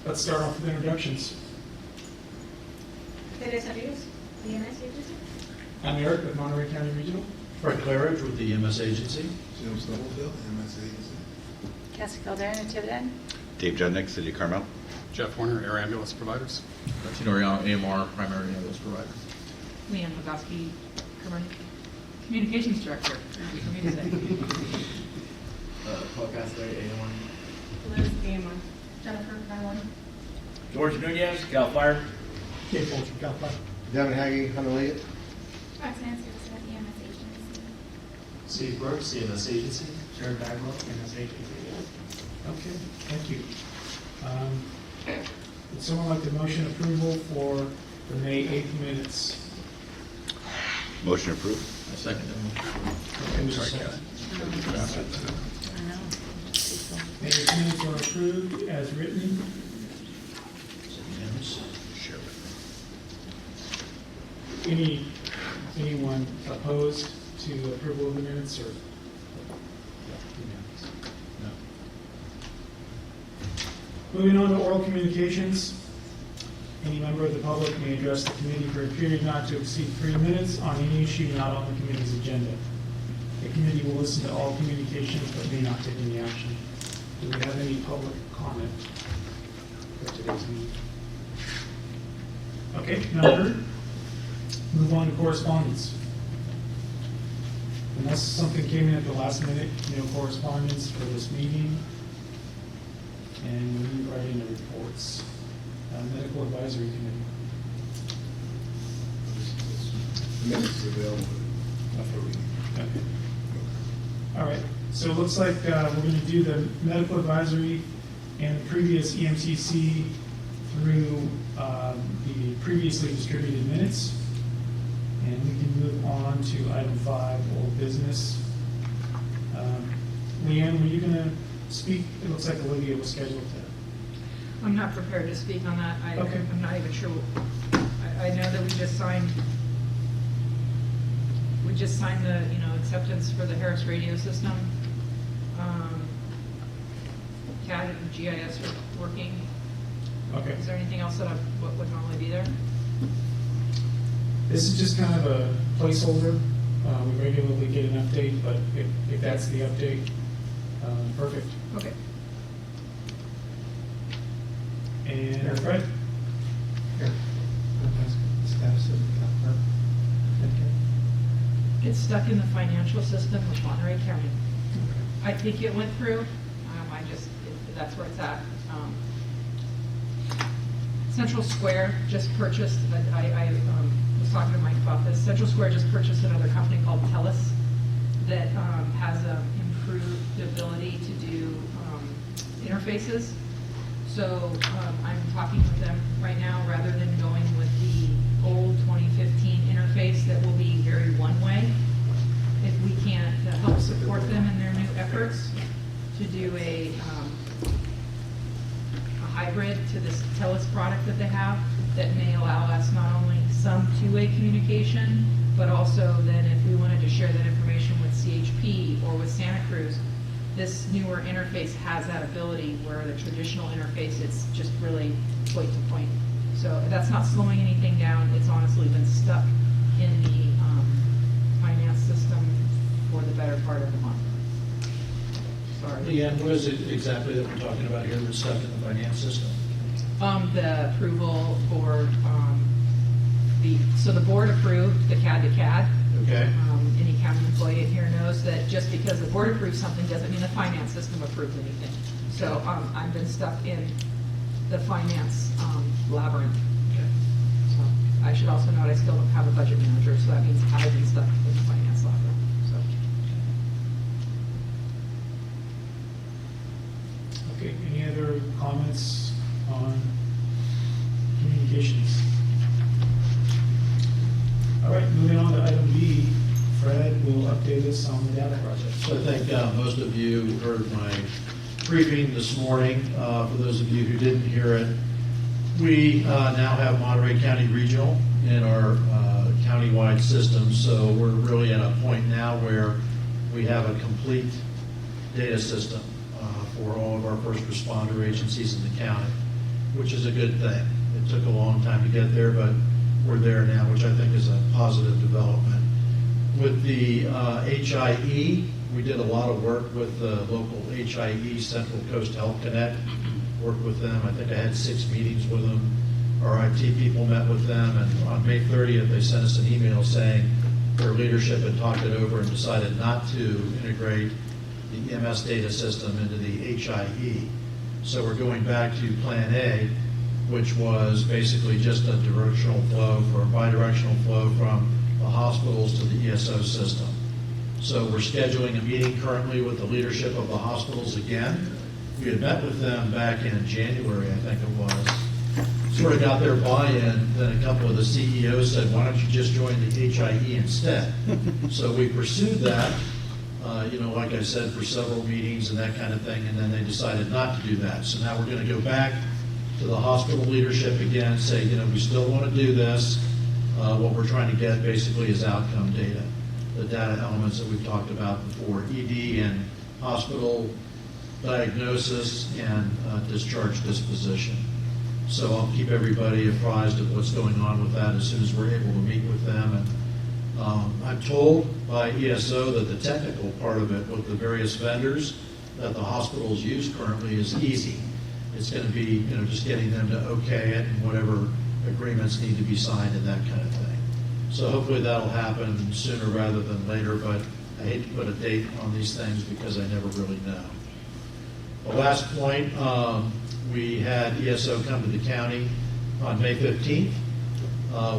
let's start off with introductions. Teresa Rios, EMS Agency. I'm Eric with Monterey County Regional. Fred Claridge with the EMS Agency. Jim Stubblefield, MS Agency. Cassie Caldera, Natividad. Dave Judnick, City of Carmel. Jeff Warner, Air Ambulance Providers. Tino Oriano, AMR, Primary Ambulance Provider. Leanne Bogoski, Communications Director. Easy for me to say. Paul Castro, A1. Liz Gamer. Jennifer, 9-1. George Nunez, Cal Fire. Kate Fulcher, Cal Fire. Devin Haggy, Honolulu. Roxanne Stevenson, EMS Agency. Steve Brooks, EMS Agency. Jared Bagwell, EMS Agency. Okay, thank you. Would someone like to motion approval for the May 8th minutes? Motion approved. I second that Okay, Mr. Secretary. May 8th minutes are approved as written. Share with Anyone opposed to approval of the minutes, or? No. Moving on to oral communications. Any member of the public may address the committee for a period not to exceed 3 minutes on any issue not on the committee's agenda. The committee will listen to all communications but may not take any action. Do we have any public comment for today's meeting? Okay, none heard. Move on to correspondence. Unless something came in at the last minute, no correspondence for this meeting. And we move right into reports. Medical Advisory Committee. Minutes available. After we. Okay. All right, so it looks like we're going to do the Medical Advisory and the previous EMCC through the previously distributed minutes. And we can move on to item 5, old business. Leanne, were you going to speak? It looks like Olivia was scheduled to. I'm not prepared to speak on that. Okay. I'm not even sure. I know that we just signed the, acceptance for the Harris radio system. CAD and GIS are working. Okay. Is there anything else that would normally be there? This is just kind of a placeholder. We regularly get an update, but if that's the update, perfect. Okay. And Fred? It's stuck in the financial system of Monterey County. I think it went through. That's where it's at. Central Square just purchased, I was talking to Mike about this. Central Square just purchased another company called TELUS that has improved ability to do interfaces. So I'm talking with them right now, rather than going with the old 2015 interface that will be very one-way. If we can help support them in their new efforts to do a hybrid to this TELUS product that they have, that may allow us not only some two-way communication, but also then if we wanted to share that information with CHP or with Santa Cruz, this newer interface has that ability, where the traditional interface, it's just really point to point. So that's not slowing anything down. It's honestly been stuck in the finance system for the better part of the month. Sorry. Leanne, what is it exactly that we're talking about here that's stuck in the finance system? The approval for so the board approved the CAD to CAD. Okay. Any county employee in here knows that just because the board approves something doesn't mean the finance system approves anything. So I've been stuck in the finance labyrinth. Okay. So I should also note I still don't have a budget manager, so that means I've been stuck in the finance labyrinth. So. Okay, any other comments on communications? All right, moving on to item B, Fred will update us on the data project. So I think most of you heard my briefing this morning. For those of you who didn't hear it, we now have Monterey County Regional in our countywide system. So we're really at a point now where we have a complete data system for all of our first responder agencies in the county. which is a good thing. It took a long time to get there, but we're there now, which I think is a positive development. With the HIE, we did a lot of work with the local HIE, Central Coast Health Connect, worked with them. I think I had 6 meetings with them. Our IT people met with them, and on May 30th, they sent us an email saying their leadership had talked it over and decided not to integrate the EMS data system into the HIE. So we're going back to Plan A, which was basically just a directional flow or bidirectional flow from the hospitals to the ESO system. So we're scheduling a meeting currently with the leadership of the hospitals again. We had met with them back in January, I think it was. Sort of got their buy-in, then a couple of the CEOs said, why don't you just join the HIE instead? So we pursued that, like I said, for several meetings and that kind of thing, and then they decided not to do that. So now we're going to go back to the hospital leadership again and say, we still want to do this. What we're trying to get basically is outcome data, the data elements that we've talked about before, ED and hospital diagnosis and discharge disposition. So I'll keep everybody apprised of what's going on with that as soon as we're able to meet with them. And I'm told by ESO that the technical part of it with the various vendors that the hospitals use currently is easy. It's going to be, just getting them to okay it and whatever agreements need to be signed and that kind of thing. So hopefully that'll happen sooner rather than later, but I hate to put a date on these things because I never really know. The last point, we had ESO come to the county on May 15th.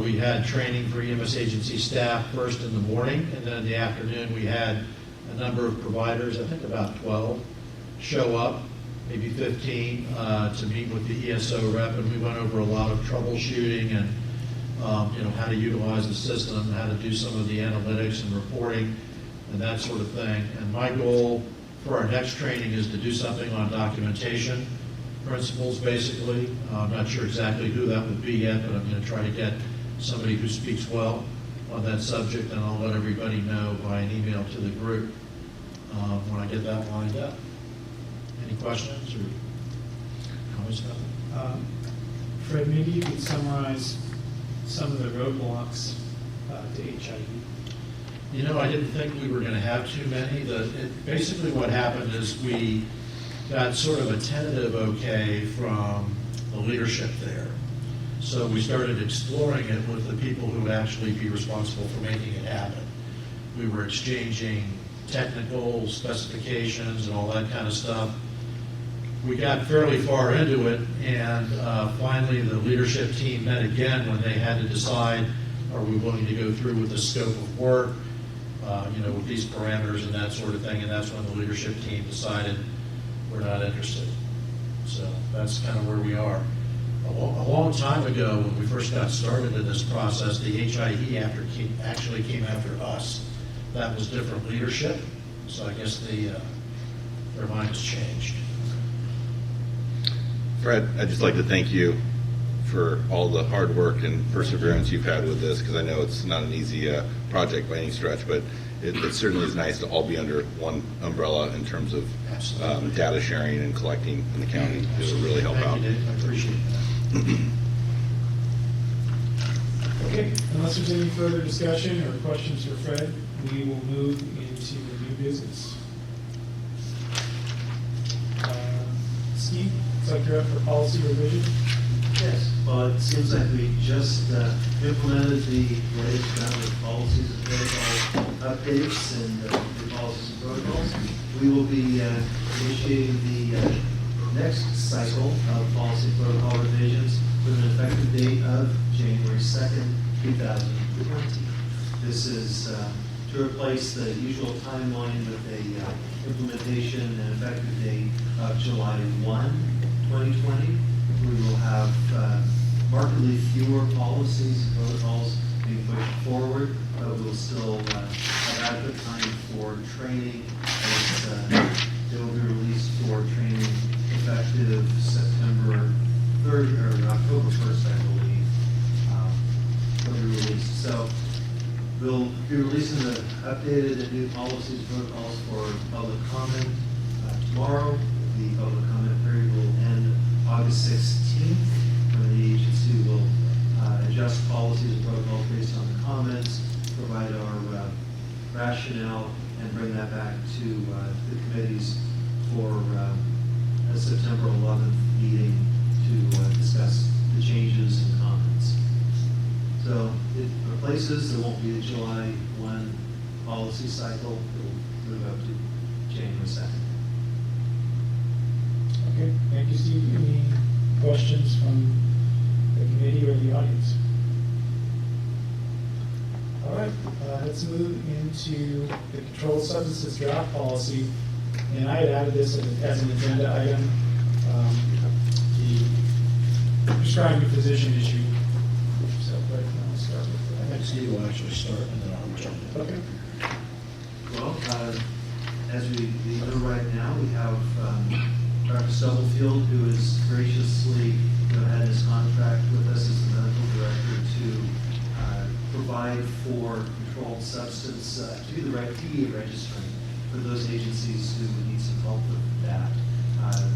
We had training for EMS agency staff first in the morning, and then in the afternoon we had a number of providers, I think about 12, show up, maybe 15, to meet with the ESO rep, and we went over a lot of troubleshooting and how to utilize the system, how to do some of the analytics and reporting and that sort of thing. And my goal for our next training is to do something on documentation principles, basically. I'm not sure exactly who that would be yet, but I'm going to try to get somebody who speaks well on that subject, and I'll let everybody know by an email to the group when I get that lined up. Any questions or comments about it? Fred, maybe you could summarize some of the roadblocks to HIE. I didn't think we were going to have too many. Basically what happened is we got sort of a tentative okay from the leadership there. So we started exploring it with the people who would actually be responsible for making it happen. We were exchanging technical specifications and all that kind of stuff. We got fairly far into it, and finally the leadership team met again when they had to decide, are we willing to go through with the scope of work, with these parameters and that sort of thing, and that's when the leadership team decided we're not interested. So that's kind of where we are. A long time ago, when we first got started in this process, the HIE actually came after us. That was different leadership, so I guess their mind has changed. Fred, I'd just like to thank you for all the hard work and perseverance you've had with this, because I know it's not an easy project by any stretch, but it certainly is nice to all be under one umbrella in terms of data sharing and collecting in the county. It will really help out. Thank you, Dave. I appreciate that. Okay, unless there's any further discussion or questions for Fred, we will move into the new business. Steve, looks like you're up for policy revision. Yes, well, it seems like we just implemented the latest round of policies and protocol updates and new policies and protocols. We will be initiating the next cycle of policy protocol revisions with an effective date of January 2nd, 2020. This is to replace the usual timeline with a implementation and effective date of July 1, 2020. We will have markedly fewer policies and protocols being pushed forward, but we'll still have adequate time for training. They will be released for training effective September 3rd or October 1st, I believe. They'll be released. So we'll be releasing the updated and new policies and protocols for public comment tomorrow. The public comment period will end August 16th, when the agency will adjust policies and protocols based on the comments, provide our rationale, and bring that back to the committees for a September 11th meeting to discuss the changes and comments. So it replaces, there won't be a July 1 policy cycle, it will move up to January 2nd. Okay, thank you, Steve. Any questions from the committee or the audience? All right, let's move into the controlled substances draft policy. And I had added this as an agenda item, the prescribing physician issue. So, but I'll start with that. Steve will actually start, and then I'll jump in. Okay. Well, as we know right now, we have Dr. Stubblefield, who is graciously had his contract with us as the medical director to provide for controlled substance, to be the right DEA registering for those agencies who would need some help with that.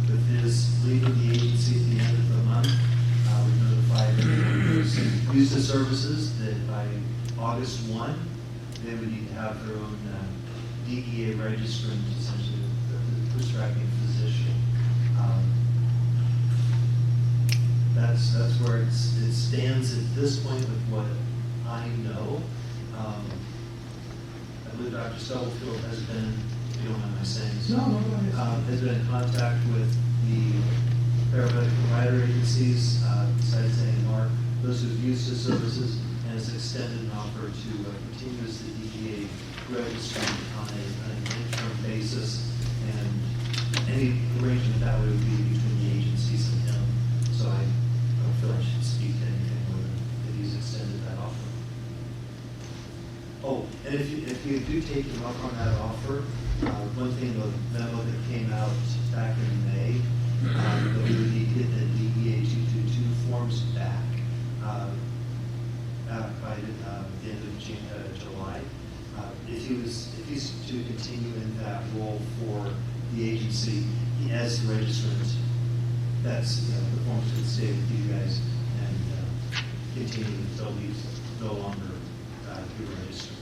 With his leaving the agency at the end of the month, we notified everyone who's used the services that by August 1, they would need to have their own DEA registrant, essentially the prescribing physician. That's where it stands at this point with what I know. I believe Dr. Stubblefield has been, if you don't mind my saying so, has been in contact with the paramedic provider agencies, besides AMR, those who've used his services, and has extended an offer to continue as the DEA registrant on an interim basis, and any arrangement that would be between the agencies and him. So I don't feel I should speak to anything more than that he's extended that offer. Oh, and if you do take him up on that offer, one thing, the memo that came out back in May, that we would need to get the DEA 222 forms back by the end of July. If he's to continue in that role for the agency, as the registrant, that's, the forms would stay with you guys and continue until he's no longer your registrant.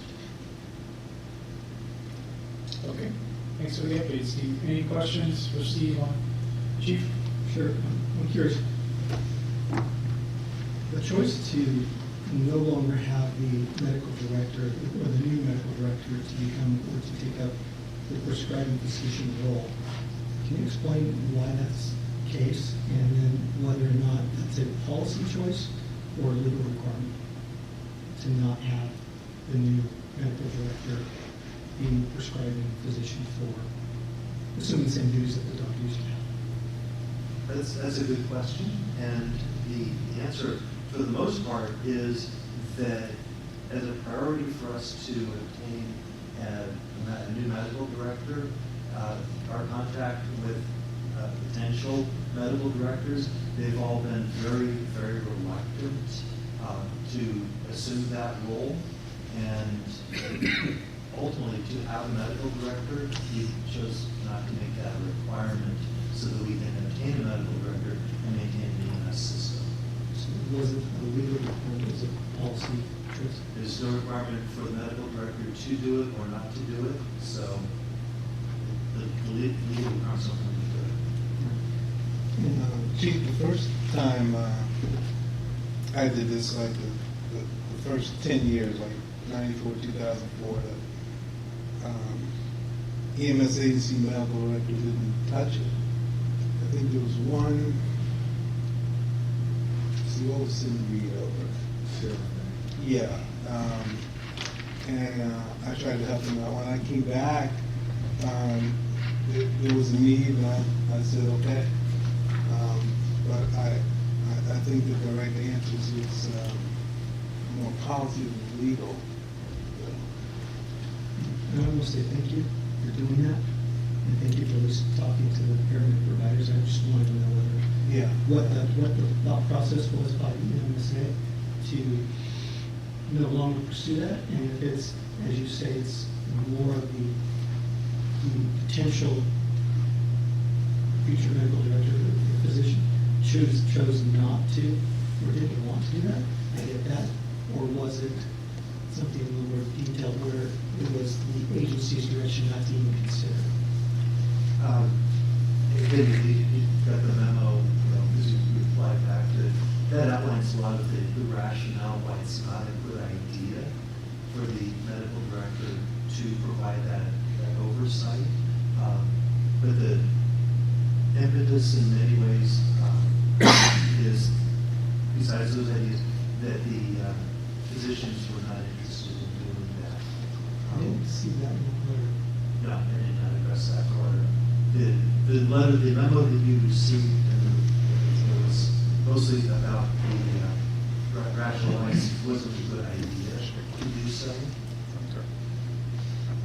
Okay, thanks for the update, Steve. Any questions for Steve on Chief? Sure. I'm curious. The choice to no longer have the medical director or the new medical director to become or to take up the prescribing physician role. Can you explain why that's the case, and then whether or not that's a policy choice or a legal requirement to not have the new medical director being prescribing physician for, assuming the same duties that the doctor used to have? That's a good question, and the answer, for the most part, is that as a priority for us to obtain a new medical director, our contact with potential medical directors, they've all been very, very reluctant to assume that role, and ultimately to have a medical director, he chose not to make that a requirement so that we can obtain a medical director and maintain the EMS system. So it wasn't a legal requirement, it was a policy choice? There's no requirement for the medical director to do it or not to do it, so the legal requirements don't come into it. Chief, the first time I did this, like the first 10 years, like 94, 2004, the EMS agency medical director didn't touch it. I think there was one, it's the old Cindy over. Yeah. And I tried to help him out. When I came back, there was a need, and I said, okay. But I think that the right answer is more policy than legal. And I want to say thank you for doing that, and thank you for at least talking to the paramedic providers. I just wanted to know what the thought process was by the EMSA to no longer pursue that, and if it's, as you say, it's more of the potential future medical director position, chose not to, or didn't want to do that? I get that. Or was it something a little more detailed where it was the agency's direction not to even consider? Again, you got the memo, as you reply back to, that outlines a lot of the rationale why it's not a good idea for the medical director to provide that oversight. But the impetus in many ways is, besides those ideas, that the physicians were not interested in doing that. I didn't see that in the letter. No, I did not address that part. The letter, the memo that you received, was mostly about the rationalizing it wasn't a good idea to do so.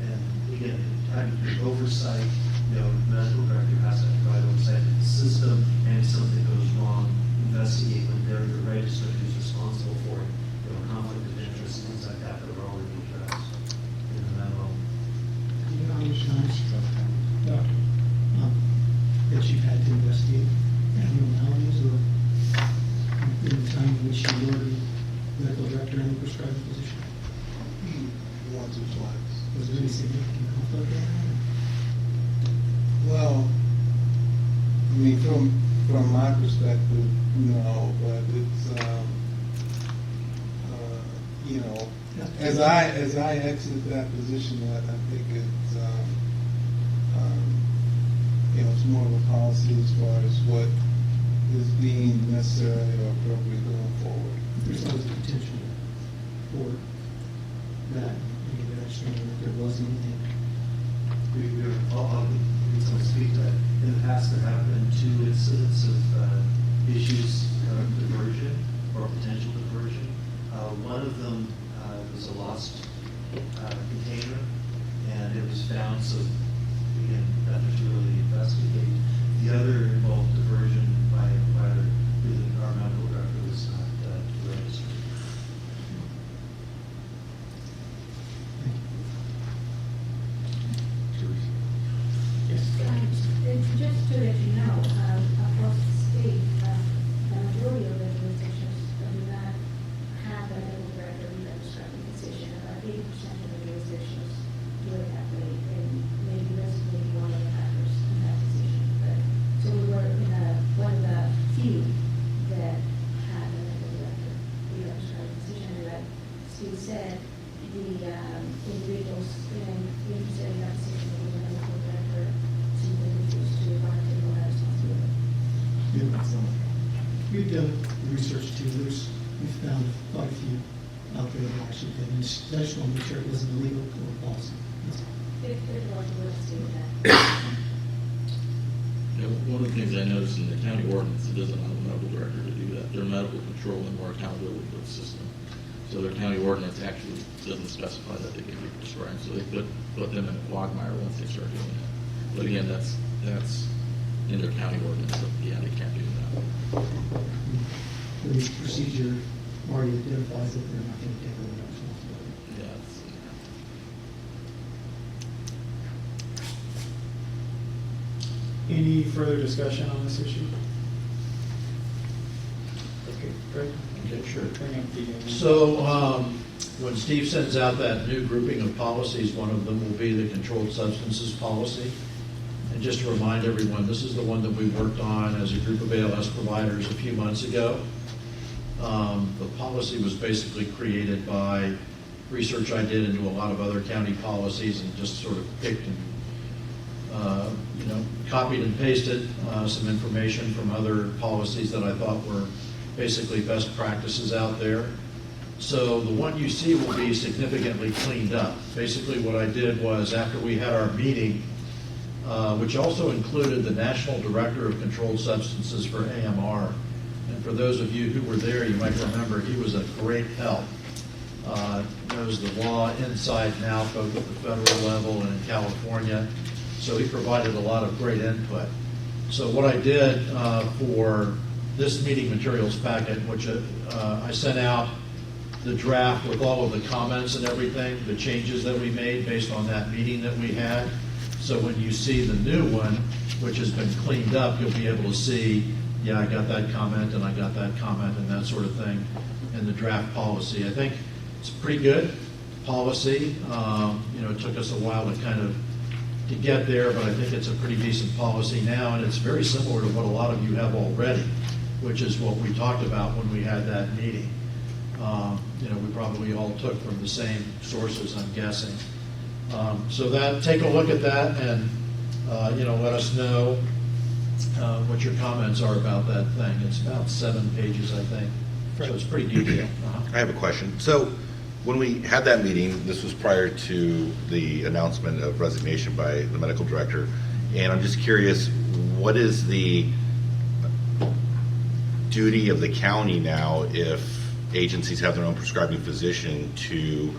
And again, having the oversight, the medical director has to provide oversight of the system, and if something goes wrong, investigate when they're the register who's responsible for it. Conflict of interest, things like that are already addressed in the memo. Do you know how many times that you've had to investigate abnormalities or in the time in which you were the medical director and the prescribing physician? Once or twice. Was there any significant conflict there? Well, I mean, from my perspective, no, but it's, you know, as I exit that position, I think it's, you know, it's more of a policy as far as what is being necessary or appropriate going forward. There's always a potential for that. I mean, understanding that there was anything. I'll speak to that. In the past, there have been 2 incidents of issues of diversion or potential diversion. One of them was a lost container, and it was found, so again, nothing to really investigate. The other involved diversion by a provider who our medical director was not registered. Just to let you know, across the state, the majority of the jurisdictions do not have a medical director in the prescribing physician. About 80% of the jurisdictions do it that way, and maybe that's maybe one of the factors in that decision. But so we were in one of the few that had a medical director in the prescribing physician. And like Steve said, the individuals interested in that position with the medical director simply refused to undertake all that responsibility. We've done research too. We've found quite a few out there that actually did. And I just want to make sure it wasn't illegal or policy. If they're going to let us do that. You know, one of the things I noticed in the county ordinance, it doesn't allow the medical director to do that. They're medical control and more accountability for the system. So their county ordinance actually doesn't specify that they can be prescribed, so they put them in a quagmire once they start doing that. But again, that's in their county ordinance, so yeah, they can't do that. The procedure already identifies that they're not going to take over that responsibility. Yeah, Any further discussion on this issue? Okay, Greg? Okay, sure. Bring up the. So, when Steve sends out that new grouping of policies, one of them will be the controlled substances policy. And just to remind everyone, this is the one that we worked on as a group of ALS providers a few months ago. The policy was basically created by research I did into a lot of other county policies and just sort of picked and, copied and pasted some information from other policies that I thought were basically best practices out there. So the one you see will be significantly cleaned up. Basically what I did was, after we had our meeting, which also included the National Director of Controlled Substances for AMR, and for those of you who were there, you might remember he was a great help. Knows the law inside and out, both at the federal level and in California. So he provided a lot of great input. So what I did for this meeting materials packet, which I sent out the draft with all of the comments and everything, the changes that we made based on that meeting that we had. So when you see the new one, which has been cleaned up, you'll be able to see, yeah, I got that comment and I got that comment and that sort of thing in the draft policy. I think it's pretty good policy. It took us a while to get there, but I think it's a pretty decent policy now, and it's very similar to what a lot of you have already, which is what we talked about when we had that meeting. We probably all took from the same sources, I'm guessing. So take a look at that and, let us know what your comments are about that thing. It's about 7 pages, I think, so it's pretty detailed. I have a question. So when we had that meeting, this was prior to the announcement of resignation by the medical director, and I'm just curious, what is the duty of the county now if agencies have their own prescribing physician to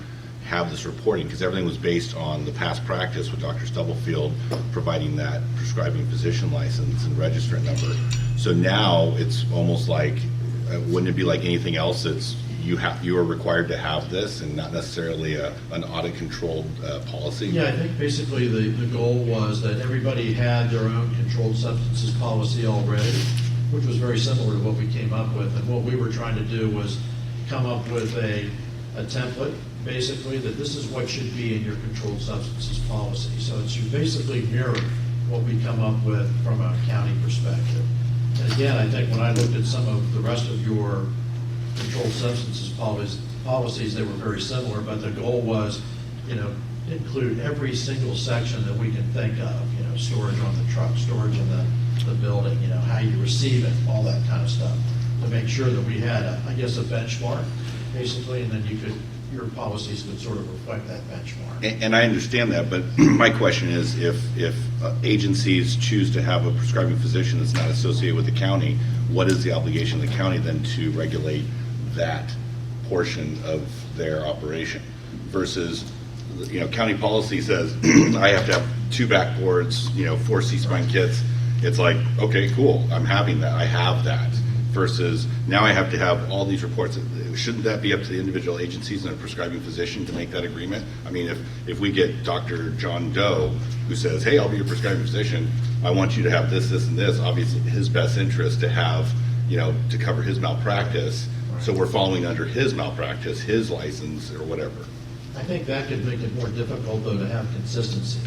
have this reporting? Because everything was based on the past practice with Dr. Stubblefield providing that prescribing physician license and registrant number. So now it's almost like, wouldn't it be like anything else? It's you are required to have this and not necessarily an audit-controlled policy? Yeah, I think basically the goal was that everybody had their own controlled substances policy already, which was very similar to what we came up with. And what we were trying to do was come up with a template, basically, that this is what should be in your controlled substances policy. So it's you basically mirror what we come up with from a county perspective. And again, I think when I looked at some of the rest of your controlled substances policies, they were very similar, but the goal was, include every single section that we can think of, storage on the truck, storage in the building, how you receive it, all that kind of stuff, to make sure that we had, a benchmark, basically, and then your policies could sort of reflect that benchmark. And I understand that, but my question is, if agencies choose to have a prescribing physician that's not associated with the county, what is the obligation of the county then to regulate that portion of their operation? Versus, county policy says, I have to have 2 backboards, 4 C-spine kits. It's like, okay, cool, I'm having that, I have that. Versus now I have to have all these reports. Shouldn't that be up to the individual agencies and a prescribing physician to make that agreement? I mean, if we get Dr. John Doe who says, hey, I'll be your prescribing physician, I want you to have this, this, and this, obviously his best interest to have, to cover his malpractice. So we're following under his malpractice, his license, or whatever. I think that could make it more difficult, though, to have consistency.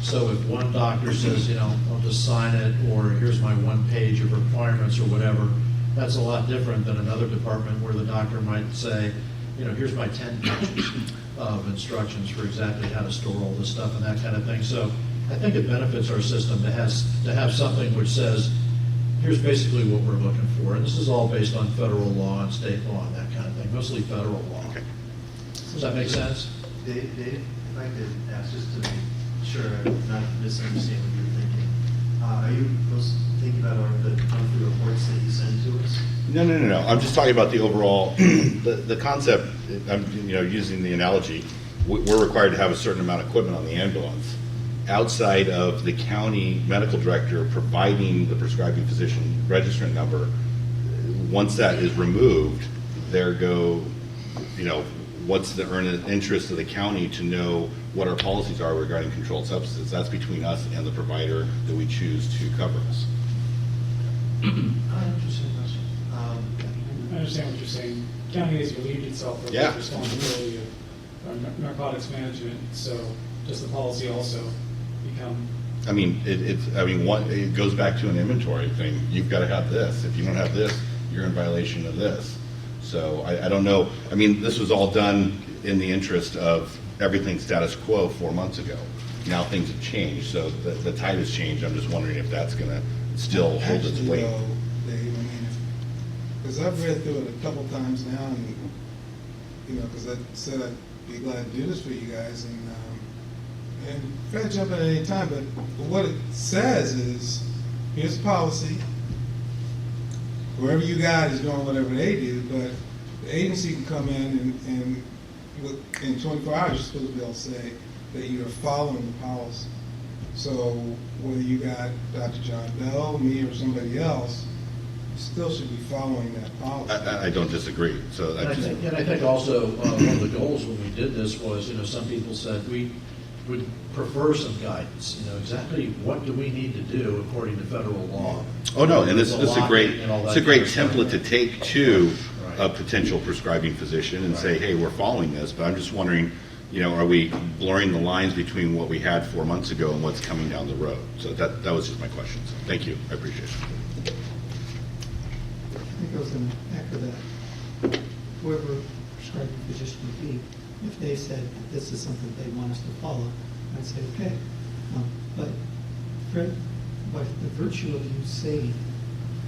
So if one doctor says, I'll just sign it, or here's my 1 page of requirements or whatever, that's a lot different than another department where the doctor might say, here's my 10 pages of instructions for exactly how to store all this stuff and that kind of thing. So I think it benefits our system to have something which says, here's basically what we're looking for. And this is all based on federal law and state law and that kind of thing, mostly federal law. Okay. Does that make sense? Dave, if I could ask, just to make sure I'm not misunderstanding what you're thinking. Are you thinking about the monthly reports that you send to us? No. I'm just talking about the overall, the concept. I'm using the analogy. We're required to have a certain amount of equipment on the ambulance. Outside of the county medical director providing the prescribing physician registrant number, once that is removed, there go, what's the earned interest of the county to know what our policies are regarding controlled substances? That's between us and the provider that we choose to cover us. Interesting question. I understand what you're saying. County has relieved itself of Yeah. the responsibility of narcotics management, so does the policy also become? I mean, it goes back to an inventory thing. You've got to have this. If you don't have this, you're in violation of this. So I don't know. I mean, this was all done in the interest of everything status quo 4 months ago. Now things have changed, so the tide has changed. I'm just wondering if that's going to still hold its weight. Actually, though, Dave, because I've read through it a couple times now, and because I said I'd be glad to do this for you guys, and try to jump in at any time. But what it says is, here's the policy. Whoever you got is doing whatever they do, but the agency can come in and in 24 hours, you're supposed to be able to say that you're following the policy. So whether you got Dr. John Bell, me, or somebody else, you still should be following that policy. I don't disagree. So And I think also one of the goals when we did this was, some people said we would prefer some guidance, exactly what do we need to do according to federal law. Oh, no, and this There's is a lot great, and all that it's a great kind of stuff. template to take to a Right. potential prescribing physician and say, Right. hey, we're following this, but I'm just wondering, are we blurring the lines between what we had 4 months ago and what's coming down the road? So that was just my question. So thank you, I appreciate it. I think I was going to echo that. Whoever prescribing physician would be, if they said that this is something they want us to follow, I'd say, okay. But Fred, by the virtue of you saying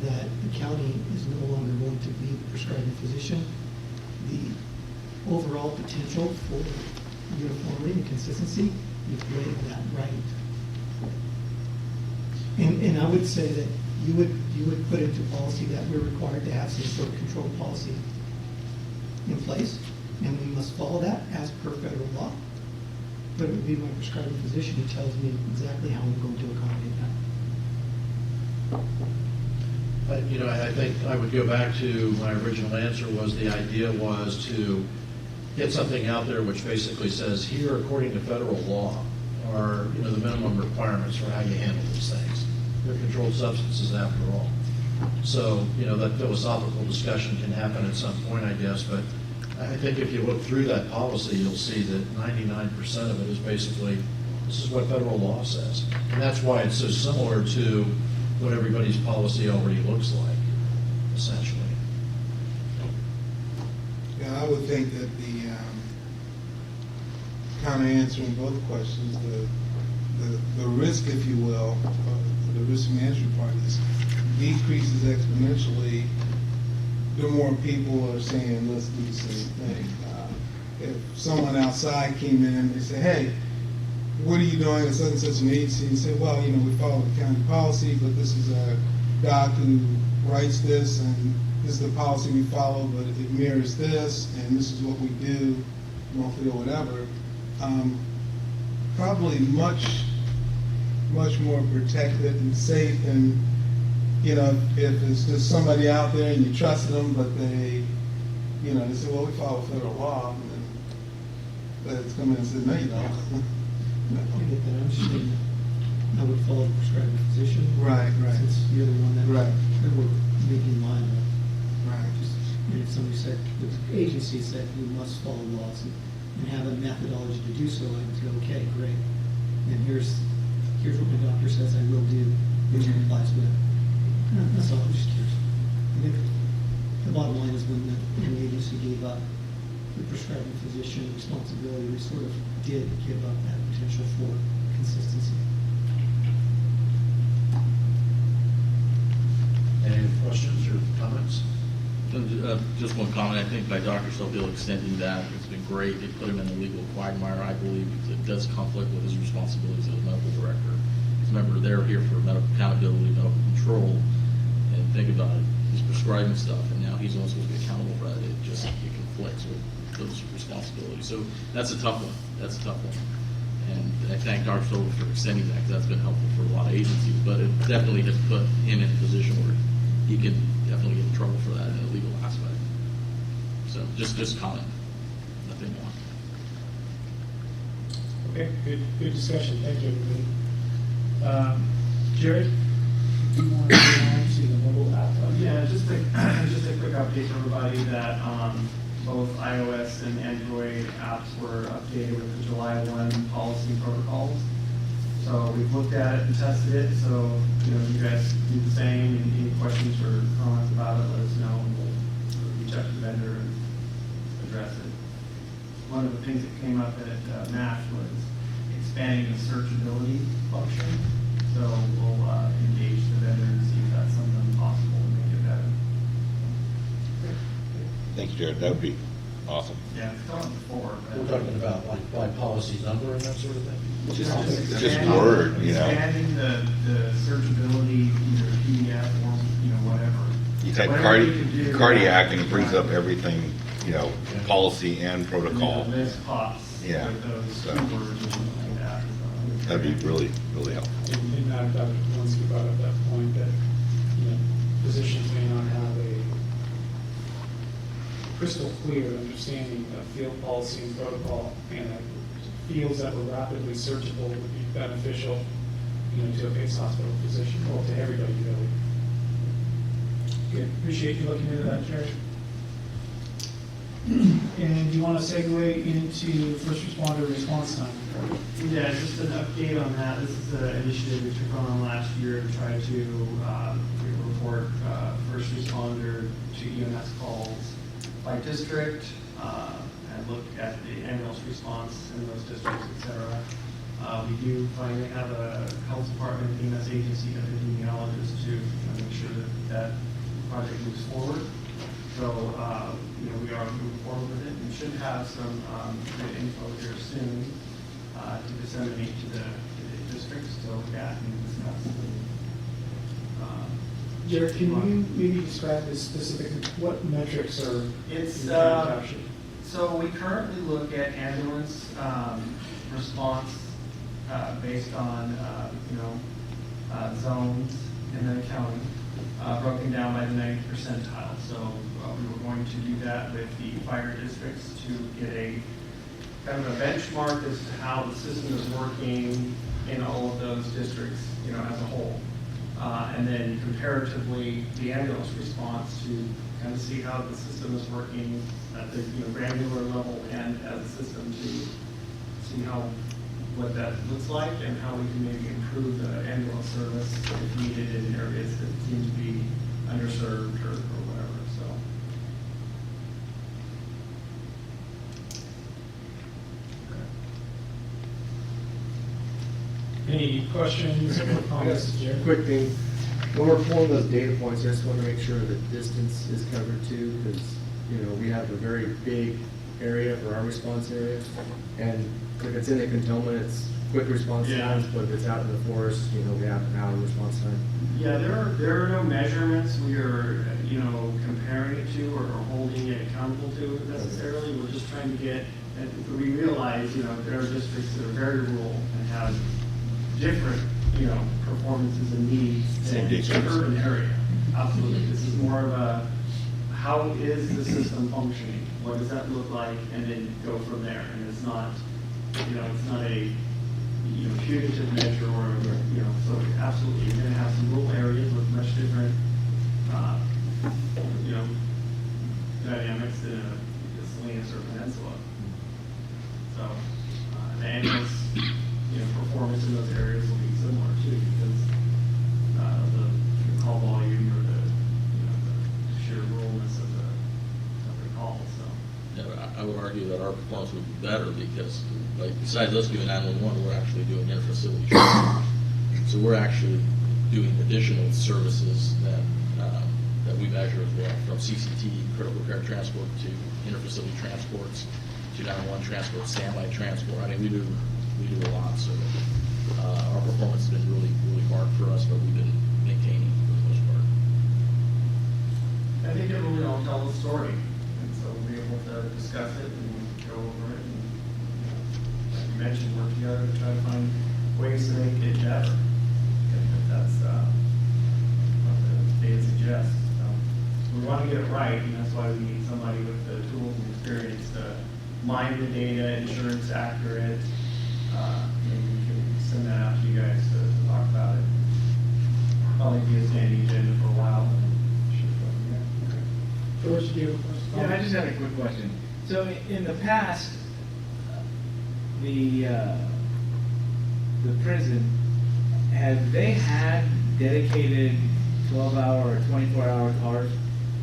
that the county is no longer going to be the prescribing physician, the overall potential for uniformity and consistency, you've laid that right. And I would say that you would put into policy that we're required to have some sort of control policy in place, and we must follow that as per federal law. But it would be my prescribing physician who tells me exactly how I'm going to accommodate that. But, I think I would go back to my original answer was the idea was to get something out there which basically says here, according to federal law, are, the minimum requirements for how you handle these things. They're controlled substances after all. So, that philosophical discussion can happen at some point, I guess, but I think if you look through that policy, you'll see that 99% of it is basically, this is what federal law says. And that's why it's so similar to what everybody's policy already looks like, essentially. Yeah, I would think that kind of answering both questions, the risk, if you will, the risk management part is decreases exponentially the more people are saying, let's do the same thing. If someone outside came in and they say, hey, what are you doing at such and such an agency? And say, well, we follow the county policy, but this is a doc who writes this, and this is the policy we follow, but it mirrors this, and this is what we do, monthly or whatever. Probably much more protected and safe than, if it's just somebody out there and you trust them, but they say, well, we follow federal law, and then it's come in and said, no, you don't. I get that. I'm just saying that I would follow the prescribing physician. Right. Since you're the one that we're making line with. Right. And if somebody said, the agency said you must follow laws and have a methodology to do so, I would go, okay, great. And here's what my doctor says I will do, which complies with it. That's all, I'm just curious. I think the bottom line is when the agency gave up the prescribing physician responsibility, we sort of did give up that potential for consistency. Any questions or comments? Just one comment, I think by Dr. Sofield extending that, it's been great. They put him in a legal quagmire, I believe, because it does conflict with his responsibilities as medical director. Because remember, they're here for medical accountability, medical control, and think about it, he's prescribing stuff, and now he's also supposed to be accountable for that. It conflicts with those responsibilities. So that's a tough one. And I thank Dr. Sofield for extending that, because that's been helpful for a lot of agencies, but it definitely has put him in a position where he can definitely get in trouble for that in a legal aspect. So just comment, nothing more. Okay, good discussion. Thank you, everybody. Jared, do you want to go on to the mobile app? Yeah, just a quick update for everybody that both iOS and Android apps were updated with the July 1 policy and protocols. So we've looked at it and tested it, so you guys do the same, and any questions or comments about it, let us know, and we'll reach out to the vendor and address it. One of the things that came up at MASH was expanding the searchability function, so we'll engage the vendor and see if that's something possible to make it better. Thank you, Jared. That would be awesome. Yeah, it's done before. We're talking about like by policy number and that sort of thing? Just word, Expanding the searchability, either PDF or, whatever. You type Whatever you can do. cardiac and it brings up everything, policy and protocol. The list pops Yeah. with those So- keywords or something like that. So. That'd be really, really helpful. And Dr. Walensky brought up that point that, physicians may not have a crystal clear understanding of field policy and protocol and a fields that were rapidly searchable would be beneficial, to a PACE hospital physician, well, to everybody really. Good, appreciate you looking into that, Jerry. And do you want to segue into first responder response time? Yeah, just an update on that. This is an initiative we took on last year to try to report first responder to EMS calls by district, and look at the ambulance response in those districts, et cetera. We do finally have a health department, EMS agency, epidemiologist to make sure that project moves forward. So, we are moving forward with it. We should have some good info here soon to disseminate to the districts to look at and discuss. Jared, can you maybe describe this specifically? What metrics are It's you trying to capture? so we currently look at ambulance response based on zones in the county, broken down by the 90th percentile. So we were going to do that with the fire districts to get a kind of a benchmark as to how the system is working in all of those districts, as a whole. And then comparatively, the ambulance response to kind of see how the system is working at the granular level and as a system to see what that looks like and how we can maybe improve the ambulance service if needed in areas that seem to be underserved or whatever. So. Any questions or comments, Jared? Quick thing, when we're pulling those data points, I just want to make sure that distance is covered too, because, we have a very big area for our response area. And if it's in a cantonment, it's quick response times, but if it's out in the forest, we have an hour response time. Yeah, there are no measurements we are, comparing it to or holding it accountable to necessarily. We're just trying to get, and we realize, there are districts that are very rural and have different, performances and needs in the urban area. Absolutely. This is more of a, how is the system functioning? What does that look like? And then go from there. And it's not, it's not a, punitive measure or, so absolutely, you're going to have some rural areas with much different, dynamics than a Salinas or Peninsula. So, the ambulance, performance in those areas will be similar too, because the call volume or the sheer ruralness of the calls. So. Yeah, I would argue that our performance would be better because, besides us doing 911, we're actually doing inter-facility transport. So we're actually doing additional services that we measure as well, from CCT, critical care transport, to inter-facility transports, to 911 transport, standby transport. I mean, we do a lot. So our performance has been really, really hard for us, but we've been maintaining for the most part. I think it really all tell the story, and so we'll be able to discuss it and go over it. And, like you mentioned, work together to try to find ways to make it better. If that's what the data suggests. So we want to get it right, and that's why we need somebody with the tools and experience to mine the data, ensure it's accurate. Maybe we can send that out to you guys to talk about it. Probably be a standing agenda for a while. George, do you have a question? Yeah, I just had a quick question. So in the past, the prison, have they had dedicated 12-hour or 24-hour cars?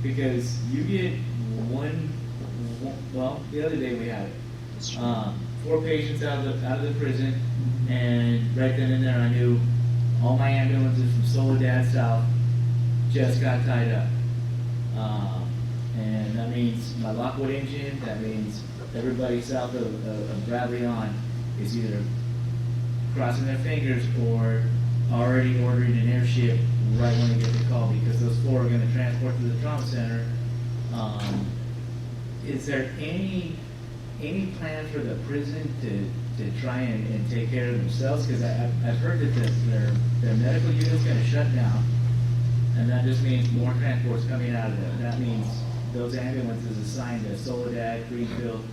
Because you get well, the other day we had it. 4 patients out of the prison, and right then and there I knew all my ambulances from Soledad South just got tied up. And that means my Lockwood engine, that means everybody south of Bradley on is either crossing their fingers or already ordering an airship right when they get the call, because those 4 are going to transport to the trauma center. Is there any plan for the prison to try and take care of themselves? Because I've heard that their medical unit's going to shut down, and that just means more transports coming out of there. That means those ambulances assigned to Soledad, Greenfield,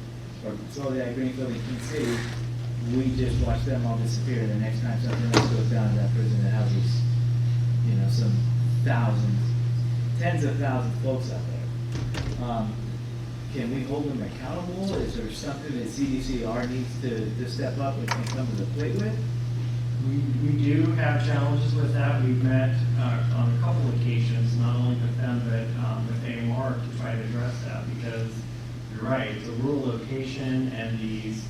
and King City we just watch them all disappear. The next time something else goes down in that prison that houses, you know, some thousands, tens of thousands of folks out there. Can we hold them accountable? Is there something that CDCR needs to step up and come to the plate with? We do have challenges with that. We've met on a couple occasions, not only with them, but with AMR to try to address that, because you're right, it's a rural location, and these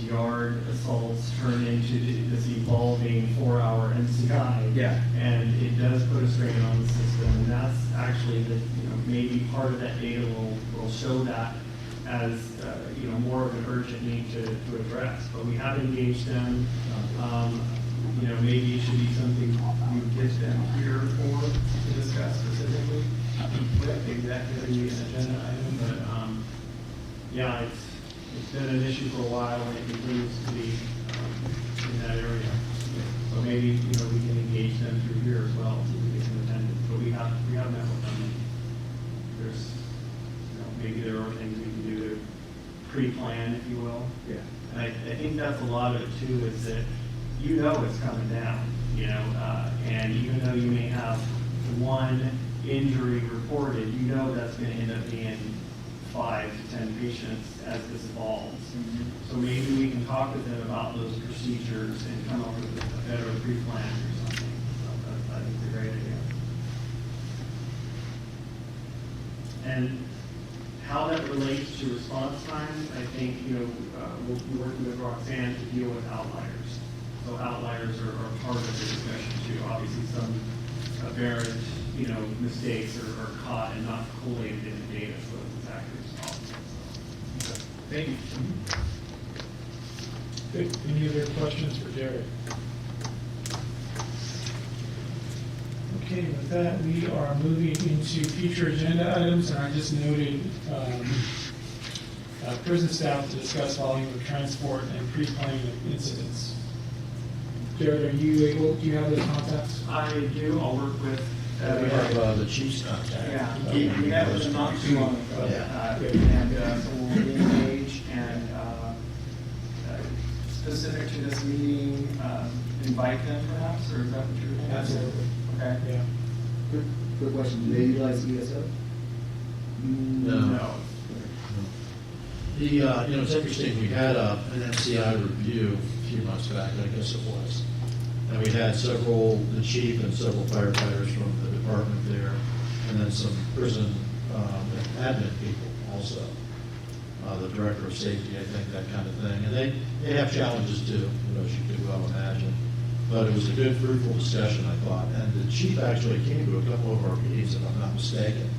yard assaults turn into this evolving 4-hour NCI. Yeah. And it does put a strain on the system, and that's actually maybe part of that data will show that as, more of an urgent need to address. But we have engaged them. Maybe it should be something we would get them here for to discuss specifically. Maybe that could be an agenda item, but, yeah, it's been an issue for a while, and it continues to be in that area. So maybe, we can engage them through here as well, so we get some attendance. But we have met with them. There's, maybe there are things we can do to pre-plan, if you will. Yeah. And I think that's a lot of it too, is that it's coming down, and even though you may have one injury reported, that's going to end up being 5 to 10 patients as this evolves. Mm-hmm. So maybe we can talk with them about those procedures and come up with a better pre-plan or something. So I think it's a great idea. And how that relates to response times, I think, we'll be working with Roxanne to deal with outliers. So outliers are part of the discussion too. Obviously, some aberrant, mistakes are caught and not collated in the data, so it's as accurate as possible. So, Thank you. Good. Any other questions for Jared? Okay, with that, we are moving into future agenda items, and I just noted prison staff to discuss volume of transport and pre-planning of incidents. Jared, do you have those contacts? I do. I'll work with. We have the chief's contact. Yeah, we met with them not too long ago, and so we'll re-engage and specific to this meeting, invite them perhaps, or is that what you're saying? Absolutely. Okay. Yeah. Quick question, do they utilize ESO? No. It's interesting, we had an MCI review a few months back, I guess it was. And we had the chief and several firefighters from the department there, and then some prison admin people also. The director of safety, I think, that kind of thing. And they have challenges too, as you could well imagine. But it was a good, fruitful discussion, I thought. And the chief actually came to a couple of our meetings, if I'm not mistaken.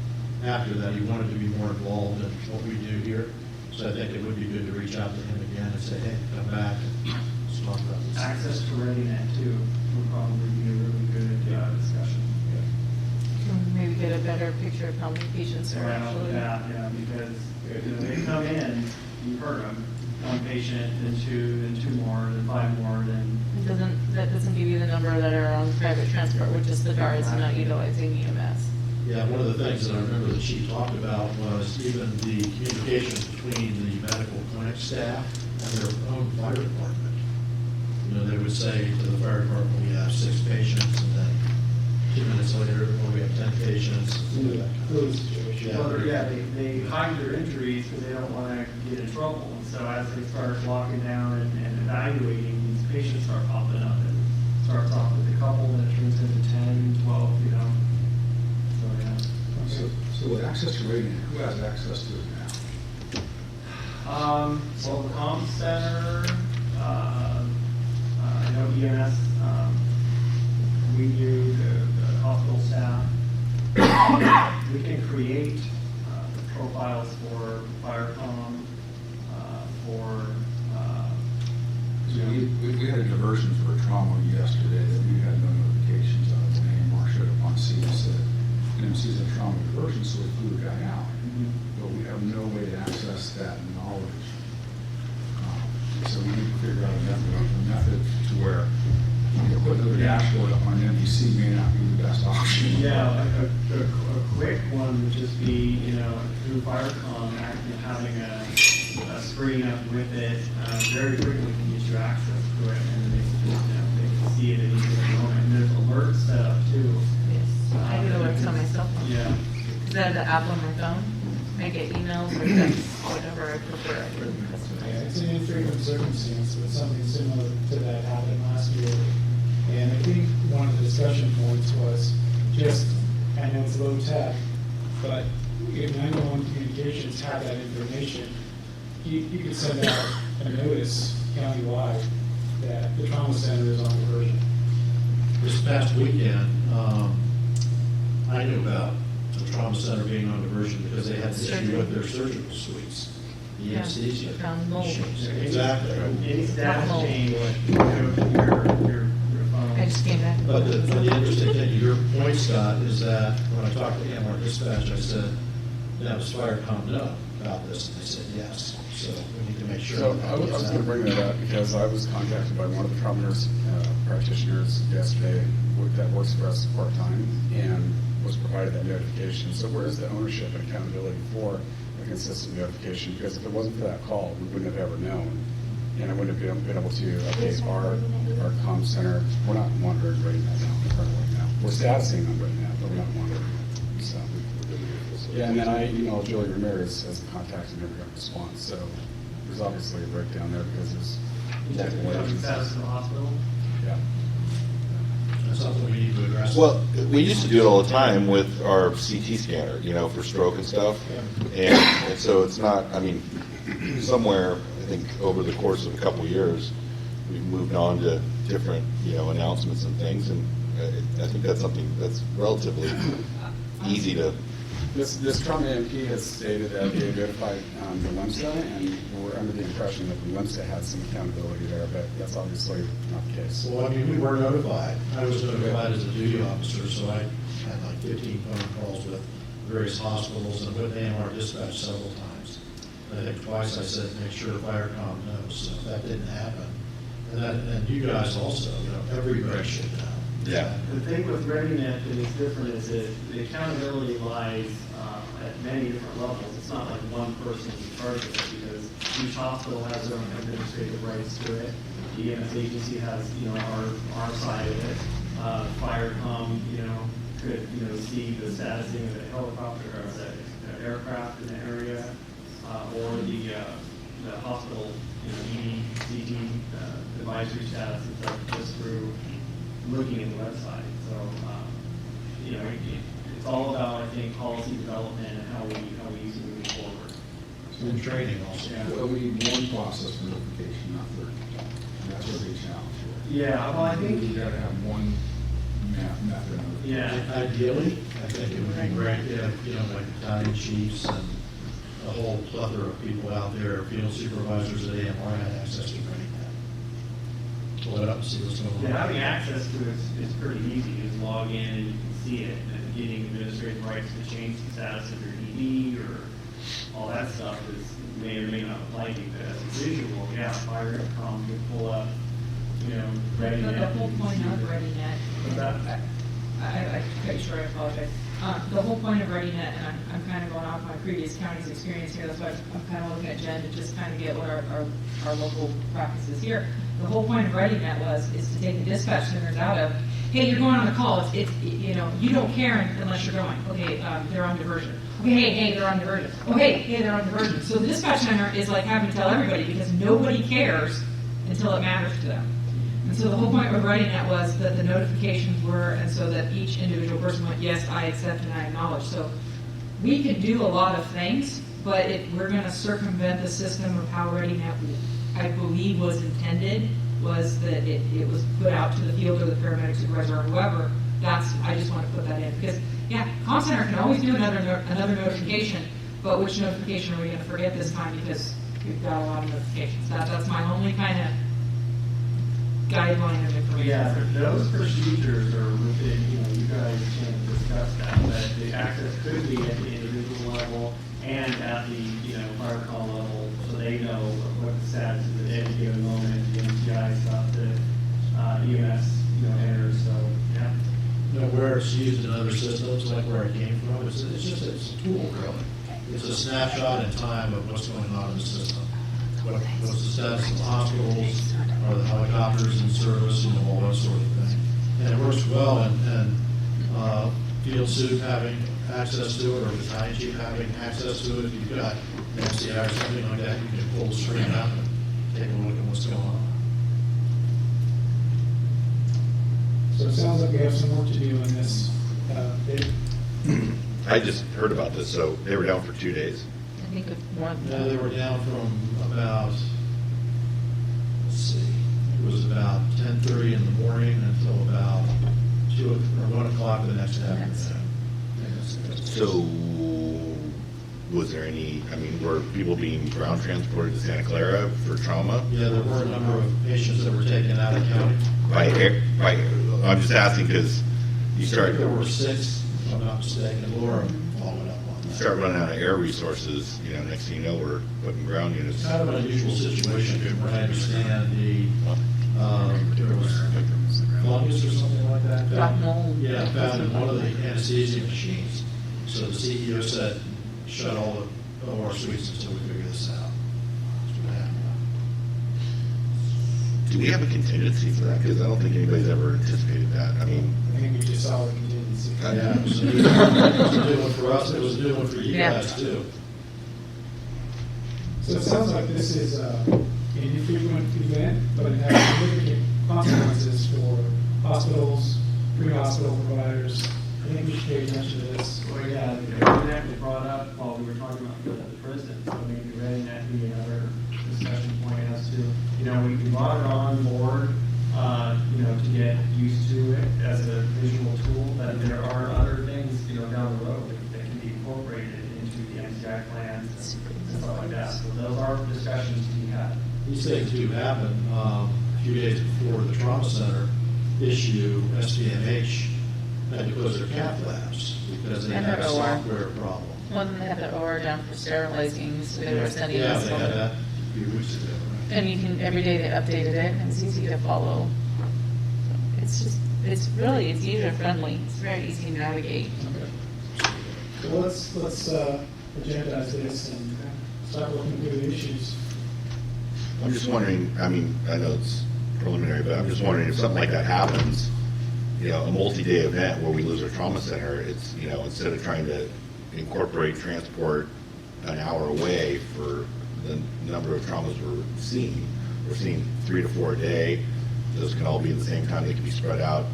After that, he wanted to be more involved in what we do here. So I think it would be good to reach out to him again and say, hey, come back and let's talk about this. Access to ReadyNet too would probably be a really good discussion. Maybe get a better picture of how many patients are actually. Yeah, because they come in, you've heard them, one patient, then two more, then 5 more, then. That doesn't give you the number that are on private transport, which is the guards not utilizing EMS. Yeah, one of the things that I remember the chief talked about was even the communications between the medical clinic staff and their own fire department. They would say to the fire department, we have 6 patients, and then 2 minutes later, we have 10 patients. Those situations. They hide their injuries because they don't want to get in trouble. And so as they start locking down and evaluating, these patients start popping up. And it starts off with a couple, and it turns into 10, 12, So with access to ReadyNet, who has access to it now? Well, the comm center, I know EMS, we do the hospital staff. We can create profiles for fire comm, We had a diversion for a trauma yesterday that we had no notifications of, and AMR showed up on scene and said, sees a trauma diversion, so we flew the guy out. But we have no way to access that knowledge. So we need to figure out a method to where putting another dashboard up on NBC may not be the best option. Yeah, a quick one would just be, through Firecom, having a screen up with it, very quickly can get you access to it, and they can see it at any given moment. And there's alerts set up too. Yes, I do alerts on my cell phone. Yeah. Because I have the app on my phone. I get emails or texts, whatever I prefer. I do Yeah, it's an infrequent circumstance, but something similar to that happened last year. And I think one of the discussion points was just, I know it's low tech, but if 911 communications have that information, you could send out a notice countywide that the trauma center is on diversion. This past weekend, I knew about the trauma center being on diversion because they had an issue with their surgical suites, the Yeah, anesthesia they found mold. machines. Exactly. Any status Mold. change, you go to your phone. I just came back. But the interesting thing, to your point, Scott, is that when I talked to EMR dispatch, I said, now does Firecom know about this? And they said, yes. So we need to make sure. So that I was gets going to out. bring that up because I was contacted by one of the trauma nurse practitioners yesterday that works for us part-time and was provided that notification. So where is the ownership and accountability for a consistent notification? Because if it wasn't for that call, we wouldn't have ever known. And I wouldn't have been able to update our comm center. We're not monitoring right now. We're statusing them right now, but we're not monitoring it. So, yeah, and then I emailed Julie Ramirez as a contact and never got a response. So there's obviously a breakdown there because there's technical issues. Status in the hospital. Yeah. That's something we need to address. Well, we used to do it all the time with our CT scanner, for stroke and stuff. And so it's not, I mean, somewhere, I think over the course of a couple of years, we've moved on to different, announcements and things. And I think that's something that's relatively easy to. This trauma MP has stated that they notified the LIMSA, and we're under the impression that the LIMSA had some accountability there, but that's obviously not the case. Well, we were notified. I was notified as a duty officer, so I had like 15 phone calls with various hospitals and with AMR dispatch several times. I think twice I said, make sure Firecom knows, so that didn't happen. And you guys also, everybody should know. Yeah. The thing with ReadyNet that is different is that the accountability lies at many different levels. It's not like one person in charge of it because each hospital has their own administrative rights to it. The EMS agency has, our side of it. Firecom, could, see the statusing of the helicopter or the aircraft in the area, or the hospital, ED, CT, advisory status and stuff just through looking at the website. So, it's all about, I think, policy development and how we use it moving forward. And training also. Yeah. Well, we need one process for notification, not 30. And that's what they challenge for. Yeah, well, I think. You gotta have one method of. Yeah. Ideally, I think it would be great if, like battalion chiefs and a whole plethora of people out there, field supervisors at AMR had access to ReadyNet. Pull it up and see what's going on. Yeah, having access to it is pretty easy. You just log in and you can see it, and getting administrative rights to change the status of your ED or all that stuff may or may not apply to you. But as a visual, Firecom can pull up, ReadyNet. The whole point of ReadyNet. What's that? I cut you short, I apologize. The whole point of ReadyNet, and I'm kind of going off my previous county's experience here, that's why I'm kind of looking at Jen to just kind of get what our local practice is here. The whole point of ReadyNet is to take the dispatch centers out of, hey, you're going on a call, it's you don't care unless you're going. Okay, they're on diversion. Okay, hey, they're on diversion. Oh, hey, they're on diversion. So the dispatch center is like having to tell everybody because nobody cares until it matters to them. And so the whole point of ReadyNet was that the notifications were, and so that each individual person went, yes, I accept and I acknowledge. So we can do a lot of things, but if we're going to circumvent the system of how ReadyNet, I believe, was intended, was that it was put out to the field or the paramedic supervisor or whoever. I just want to put that in because, comm center can always do another notification, but which notification are we going to forget this time because we've got a lot of notifications. That's my only kind of guideline of information. Yeah, those procedures are within, you guys can discuss that, but the access could be at the individual level and at the, fire call level, so they know what the status is at any given moment, the MCI stuff, the EMS, enters, so, yeah. Where it's used in other systems, like where I came from, it's a tool, really. It's a snapshot in time of what's going on in the system. What's the status of the hospitals, are the helicopters in service, all that sort of thing. And it works well, and field suit having access to it, or battalion chief having access to it. If you've got an MCI or something like that, you can pull the screen up and take a look at what's going on. So it sounds like we have some work to do in this bid. I just heard about this, so they were down for 2 days. I think of one. Yeah, they were down from about, let's see, it was about 10:30 in the morning until about 2 or 1 o'clock the next afternoon. So, was there any, I mean, were people being ground transported to Santa Clara for trauma? Yeah, there were a number of patients that were taken out of county. By air, I'm just asking because you start, There were 6, if I'm not mistaken, Laura followed up on you that. start running out of air resources, next thing you know, we're putting ground units. It's kind of an unusual situation, from what I understand, there was fungus or something like that. Black mold. Yeah, found in one of the anesthesia machines. So the CEO said, shut all the OR suites until we figure this out. That's what happened. Do we have a contingency for that? Because I don't think anybody's ever anticipated that. I mean, I think we just saw the contingency. Yeah, it was a new one for us, it was a new one for you Yeah. guys too. So it sounds like this is an infrequent event, but it has significant consequences for hospitals, pre-hospital providers. I think we should pay attention to this. Well, yeah, that was brought up while we were talking about the prison, so maybe reading that be another discussion point as to, we brought it on board, to get used to it as a visual tool, but there are other things, down the road that can be incorporated into the MCI plans and stuff like that. So those are discussions to be had. These things do happen. A few days before the trauma center issue, SBMH had to close their cath labs because they And had a their OR. software problem. Well, then they had the OR down for sterilizing, so they were sending Yeah, us. they had that a few weeks ago. Right? And you can, every day they updated it, and it's easy to follow. It's user friendly, it's very easy to navigate. So let's agendize this and start looking through the issues. I'm just wondering, I mean, I know it's preliminary, but I'm just wondering if something like that happens, a multi-day event where we lose our trauma center, it's, instead of trying to incorporate transport an hour away for the number of traumas we're seeing 3 to 4 a day. Those can all be at the same time. They can be spread out,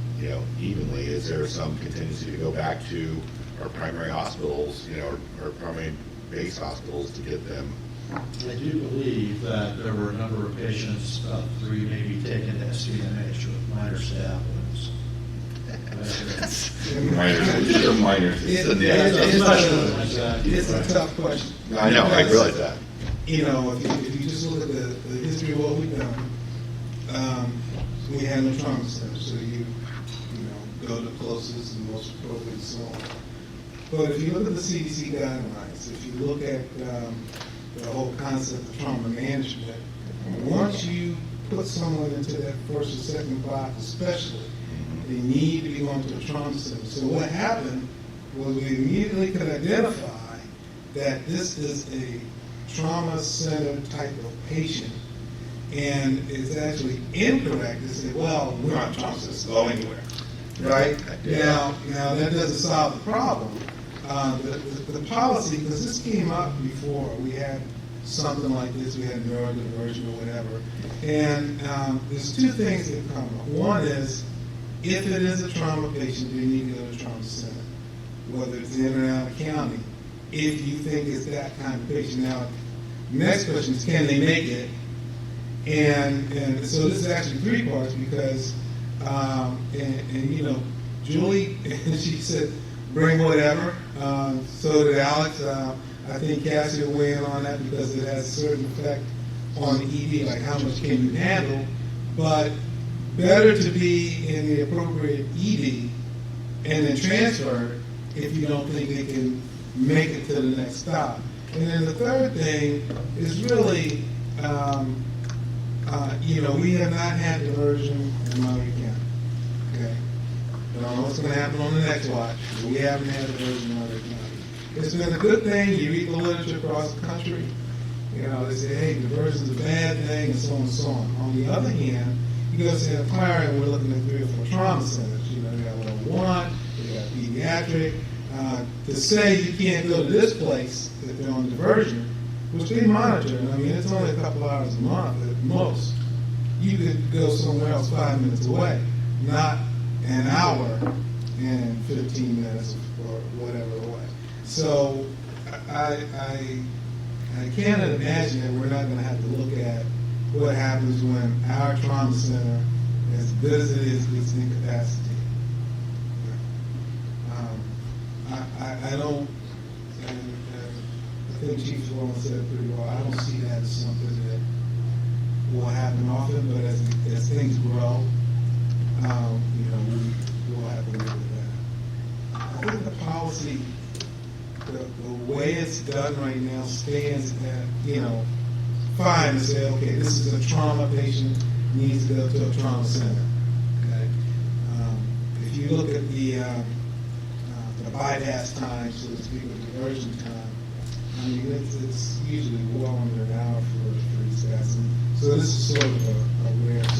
evenly. Is there some contingency to go back to our primary hospitals, our primary base hospitals to get them? I do believe that there were a number of patients, 3 maybe, taken to SBMH with minor stab wounds. Minors. It's a tough question. I know, I realize that. If you just look at the history of what we've done, we had no trauma center, so you go to the closest and most appropriate and so on. But if you look at the CDC guidelines, if you look at the whole concept of trauma management, once you put someone into that first or second box especially, they need to be going to a trauma center. So what happened was we immediately could identify that this is a trauma center type of patient, and it's actually incorrect to say, well, we're not trauma centers, go anywhere, right? Now that doesn't solve the problem. The policy, because this came up before, we had something like this, we had neurodiversion or whatever, and there's 2 things that come up. One is, if it is a trauma patient, they need to go to trauma center, whether it's in or out of county, if you think it's that kind of patient. Now, next question is, can they make it? And so this is actually 3 parts because, Julie, she said, bring whatever. So did Alex. I think Cassie will weigh in on that because it has a certain effect on the ED, like how much can you handle. But better to be in the appropriate ED and then transfer if you don't think they can make it to the next stop. And then the third thing is really, we have not had diversion in Monterey County. Okay? I don't know what's going to happen on the next watch, but we haven't had diversion in Monterey County. it's been a good thing. You read the literature across the country. You know, they say, hey, diversion's a bad thing, and so on and so on. On the other hand, you go to Santa Clara, and we're looking at 3 or 4 trauma centers. You know, they got level 1, they got pediatric. To say you can't go to this place if they're on diversion, which they monitor. I mean, it's only a couple hours a month at most. You could go somewhere else 5 minutes away, not an hour and 15 minutes or whatever away. So I can't imagine that we're not going to have to look at what happens when our trauma center, as good as it is incapacitated. I don't, and I think Chief Warren said it pretty well, I don't see that as something that will happen often, but as things grow, you know, we will have to look at that. I think the policy, the way it's done right now stands at, you know, fine to say, okay, this is a trauma patient, needs to go to a trauma center. Okay? If you look at the bypass time, so to speak, the diversion time, I mean, it's usually well under an hour for these guys. And so this is sort of a rare sort of,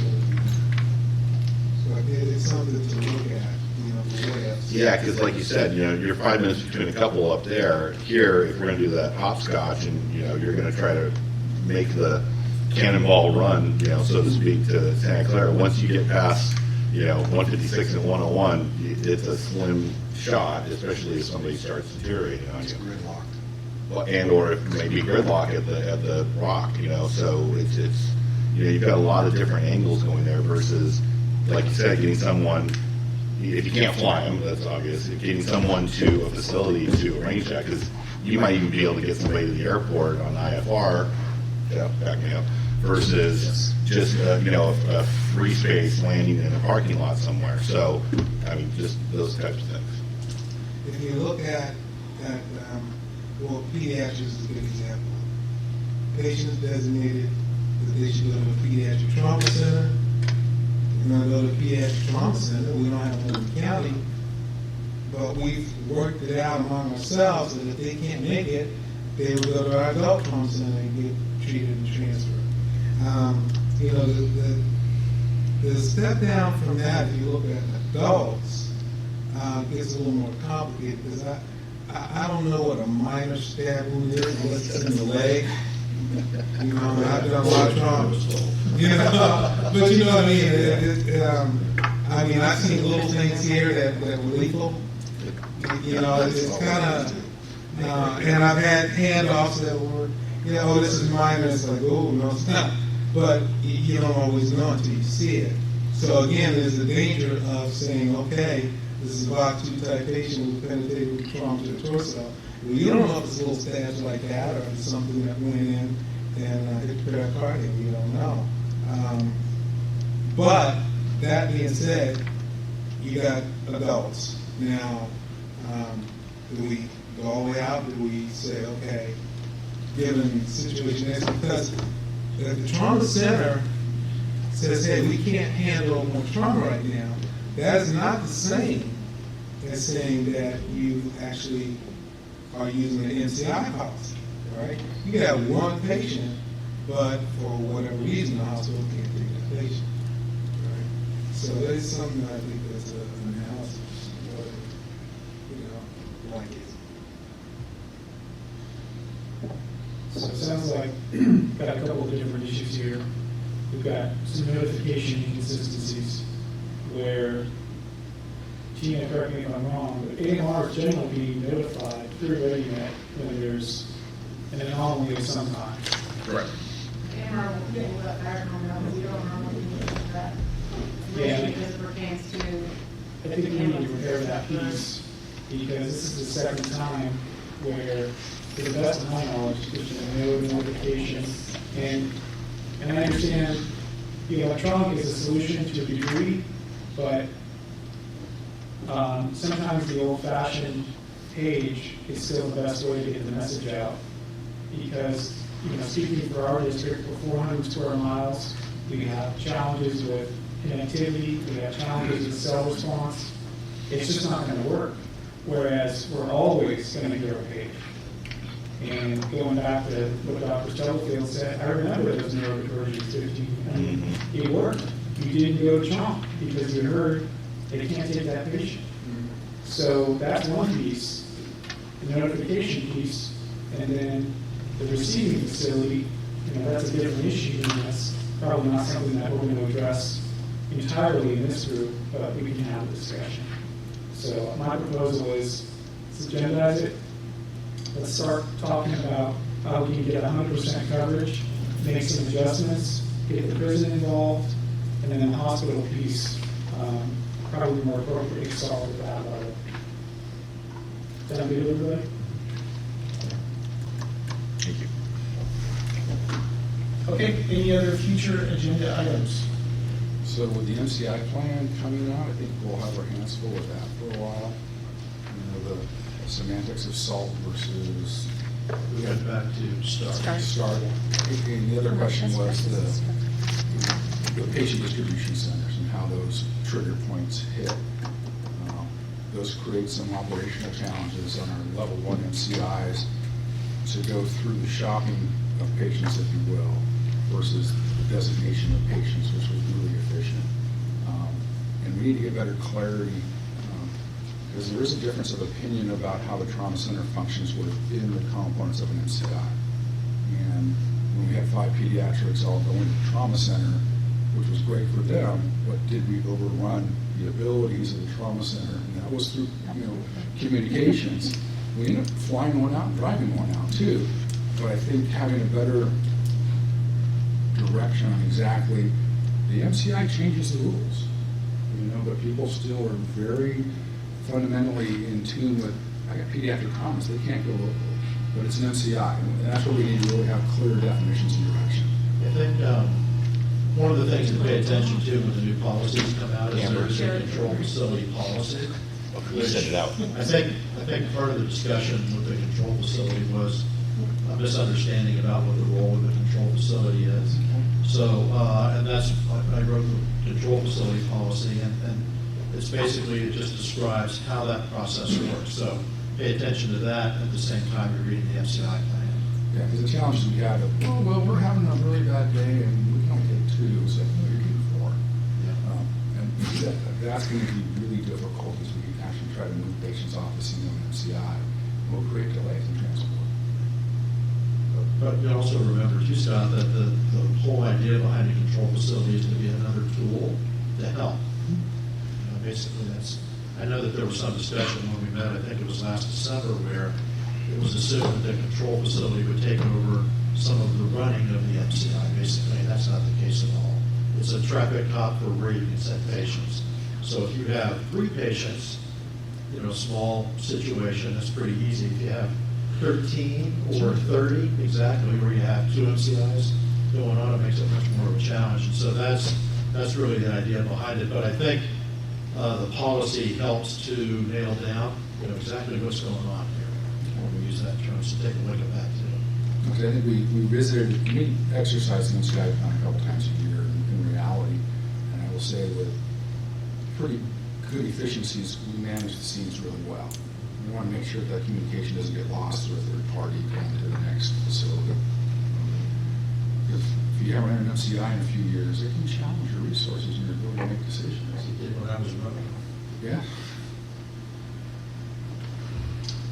so it's something to look at, you know, the way it's. Yeah, because like you said, you know, you're 5 minutes between a couple up there. Here, if we're going to do that hopscotch, and you know, you're going to try to make the cannonball run, you know, so to speak, to Santa Clara. Once you get past, you know, 156 and 101, it's a slim shot, especially if somebody starts deteriorating on you. Gridlock. Well, and or if maybe gridlock at the rock, you know. So it's you know, you've got a lot of different angles going there versus, like you said, getting someone. If you can't fly them, that's obvious. Getting someone to a facility to arrange that, because you might even be able to get somebody to the airport on IFR. Yeah, back me up. Versus just you know, a free space landing in a parking lot somewhere. So I mean, just those types of things. If you look at well, pediatrics is a good example. Patients designated that they should go to a pediatric trauma center. We're going to go to a pediatric trauma center. We don't have one in the county, but we've worked it out among ourselves that if they can't make it, they will go to our adult trauma center and get treated and transferred. You know, the step down from that, if you look at adults, gets a little more complicated, because I don't know what a minor stab wound is unless it's in the leg. You know, I've done a lot of trauma. You know, but you know what I mean? I've seen little things here that were lethal. You know, it's kind of, and I've had handoffs that were, you know, oh, this is minor. It's like, oh, no, it's not. But you don't always know until you see it. So again, there's the danger of saying, okay, this is a block 2 type patient with penetrating trauma to the torso. Well, you don't know if it's little stabs like that or if it's something that went in and hit the pericardium. You don't know. But that being said, you got adults. Now, do we go all the way out? Do we say, okay, given situation X, because if the trauma center says, hey, we can't handle more trauma right now, that is not the same as saying that you actually are using an MCI policy, right? You can have one patient, but for whatever reason, the hospital can't take that patient, right? So that is something I think that's an analysis, you know, like it. So it sounds like we've got a couple of different issues here. We've got some notification inconsistencies where, Tina, correct me if I'm wrong, but AMR is generally being notified through ReadyNet when there's an anomaly of some kind. Correct. AMR will get what our home we don't normally do that. Yeah. As it pertains to. I think we need to repair that piece, because this is the second time where, to the best of my knowledge, there's been no notification. And I understand the electronic is a solution to a degree, but sometimes the old-fashioned page is still the best way to get the message out. Because, you know, speaking for our district, for 400 square miles, we have challenges with connectivity, we have challenges with cell response. It's just not going to work. whereas we're always going to hear a page. And going back to what Dr. Stubblefield said, I remember those neurodivergence 15. I mean, it worked. You didn't go to trauma because you heard they can't take that patient. So that's one piece, the notification piece, and then the receiving facility, that's a different issue, and that's probably not something that we're going to address entirely in this group, but we can have a discussion. So my proposal is, let's agendize it. Let's start talking about how we can get 100% coverage, make some adjustments, get the prison involved, and then the hospital piece, probably more appropriately solved at that level. Sound good, everybody? Thank you. Okay, any other future agenda items? So with the MCI plan coming out, I think we'll have our hands full with that for a while. The semantics of SALT versus We got back to start. START. And the other question was the patient distribution centers and how those trigger points hit. Those create some operational challenges on our level 1 MCIs to go through the shopping of patients, if you will, versus the designation of patients, which was really efficient. And we need to get better clarity because there is a difference of opinion about how the trauma center functions within the components of an MCI. And when we had 5 pediatrics all going to the trauma center, which was great for them, but did we overrun the abilities of the trauma center? And that was through communications. We ended up flying one out and driving one out too. But I think having a better direction on exactly, the MCI changes the rules, but people still are very fundamentally in tune with, I got pediatric traumas, they can't go locally, but it's an MCI, and that's where we need to really have clear definitions and direction. I think one of the things to pay attention to when the new policies come out is there is a control facility policy. You sent it out. I think part of the discussion with the control facility was a misunderstanding about what the role of the control facility is. So, and that's, I wrote the control facility policy, and it's basically, it just describes how that process works. So pay attention to that at the same time you're reading the MCI plan. Yeah, because the challenges we had of, oh, well, we're having a really bad day and we can only take 2, so you're getting 4. And that's going to be really difficult as we actually try to move patients off the scene of an MCI. We'll create delays in transport. But you also remember too, Scott, that the whole idea behind a control facility is to be another tool to help. Basically, I know that there was some discussion when we met, I think it was last December, where it was assumed that the control facility would take over some of the running of the MCI. Basically, that's not the case at all. It's a traffic cop for where you can send patients. So if you have 3 patients, small situation, that's pretty easy. If you have 13 or 30, exactly, where you have 2 MCIs going on, it makes it much more of a challenge. And so that's really the idea behind it. But I think the policy helps to nail down, exactly what's going on here when we use that term. So take a look at that too. Okay, I think we visited, we exercised the MCI plan a couple times a year in reality, and I will say with pretty good efficiencies, we manage the scenes really well. We want to make sure that communication doesn't get lost to a third party going to the next facility. If you haven't had an MCI in a few years, it can challenge your resources and your ability to make decisions. It did when I was running. Yeah.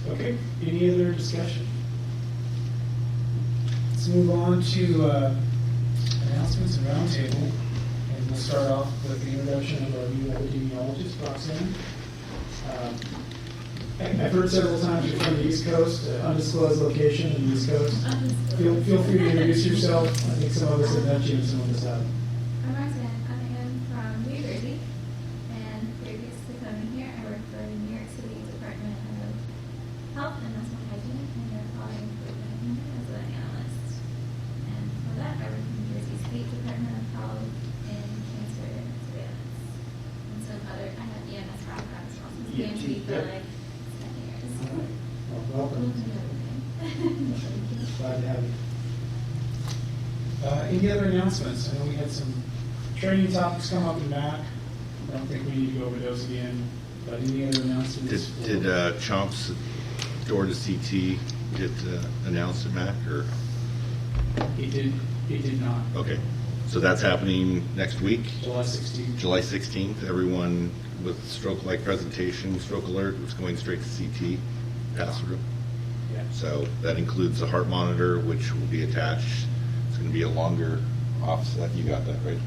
Okay, any other discussion? Let's move on to announcements and roundtable. And we'll start off with the introduction of our new epidemiologist, Roxanne. I've heard several times you're from the East Coast, undisclosed location in the East Coast. Feel free to introduce yourself. I think some of us have met you and some of us haven't. I'm Roxanne. I am from New Jersey, and previous to coming here, I worked for the New York City Department of Health and National Hygiene and Air Quality Improvement as an analyst. And for that, I worked in New Jersey State Department of Health in cancer surveillance. And some other, I have EMS background as well, so EMT for like 7 years. All right. Well, welcome. Glad to have you. Any other announcements? I know we had some training topics come up in back. I don't think we need to go over those again. But any other announcements? Did Chomp's door to CT get announced at MAC, or? He did not. Okay, so that's happening next week? July 16th. July 16th, everyone with stroke-like presentation, stroke alert, was going straight to CT pass-through. Yeah. So that includes the heart monitor, which will be attached. It's going to be a longer offset. You got that, right?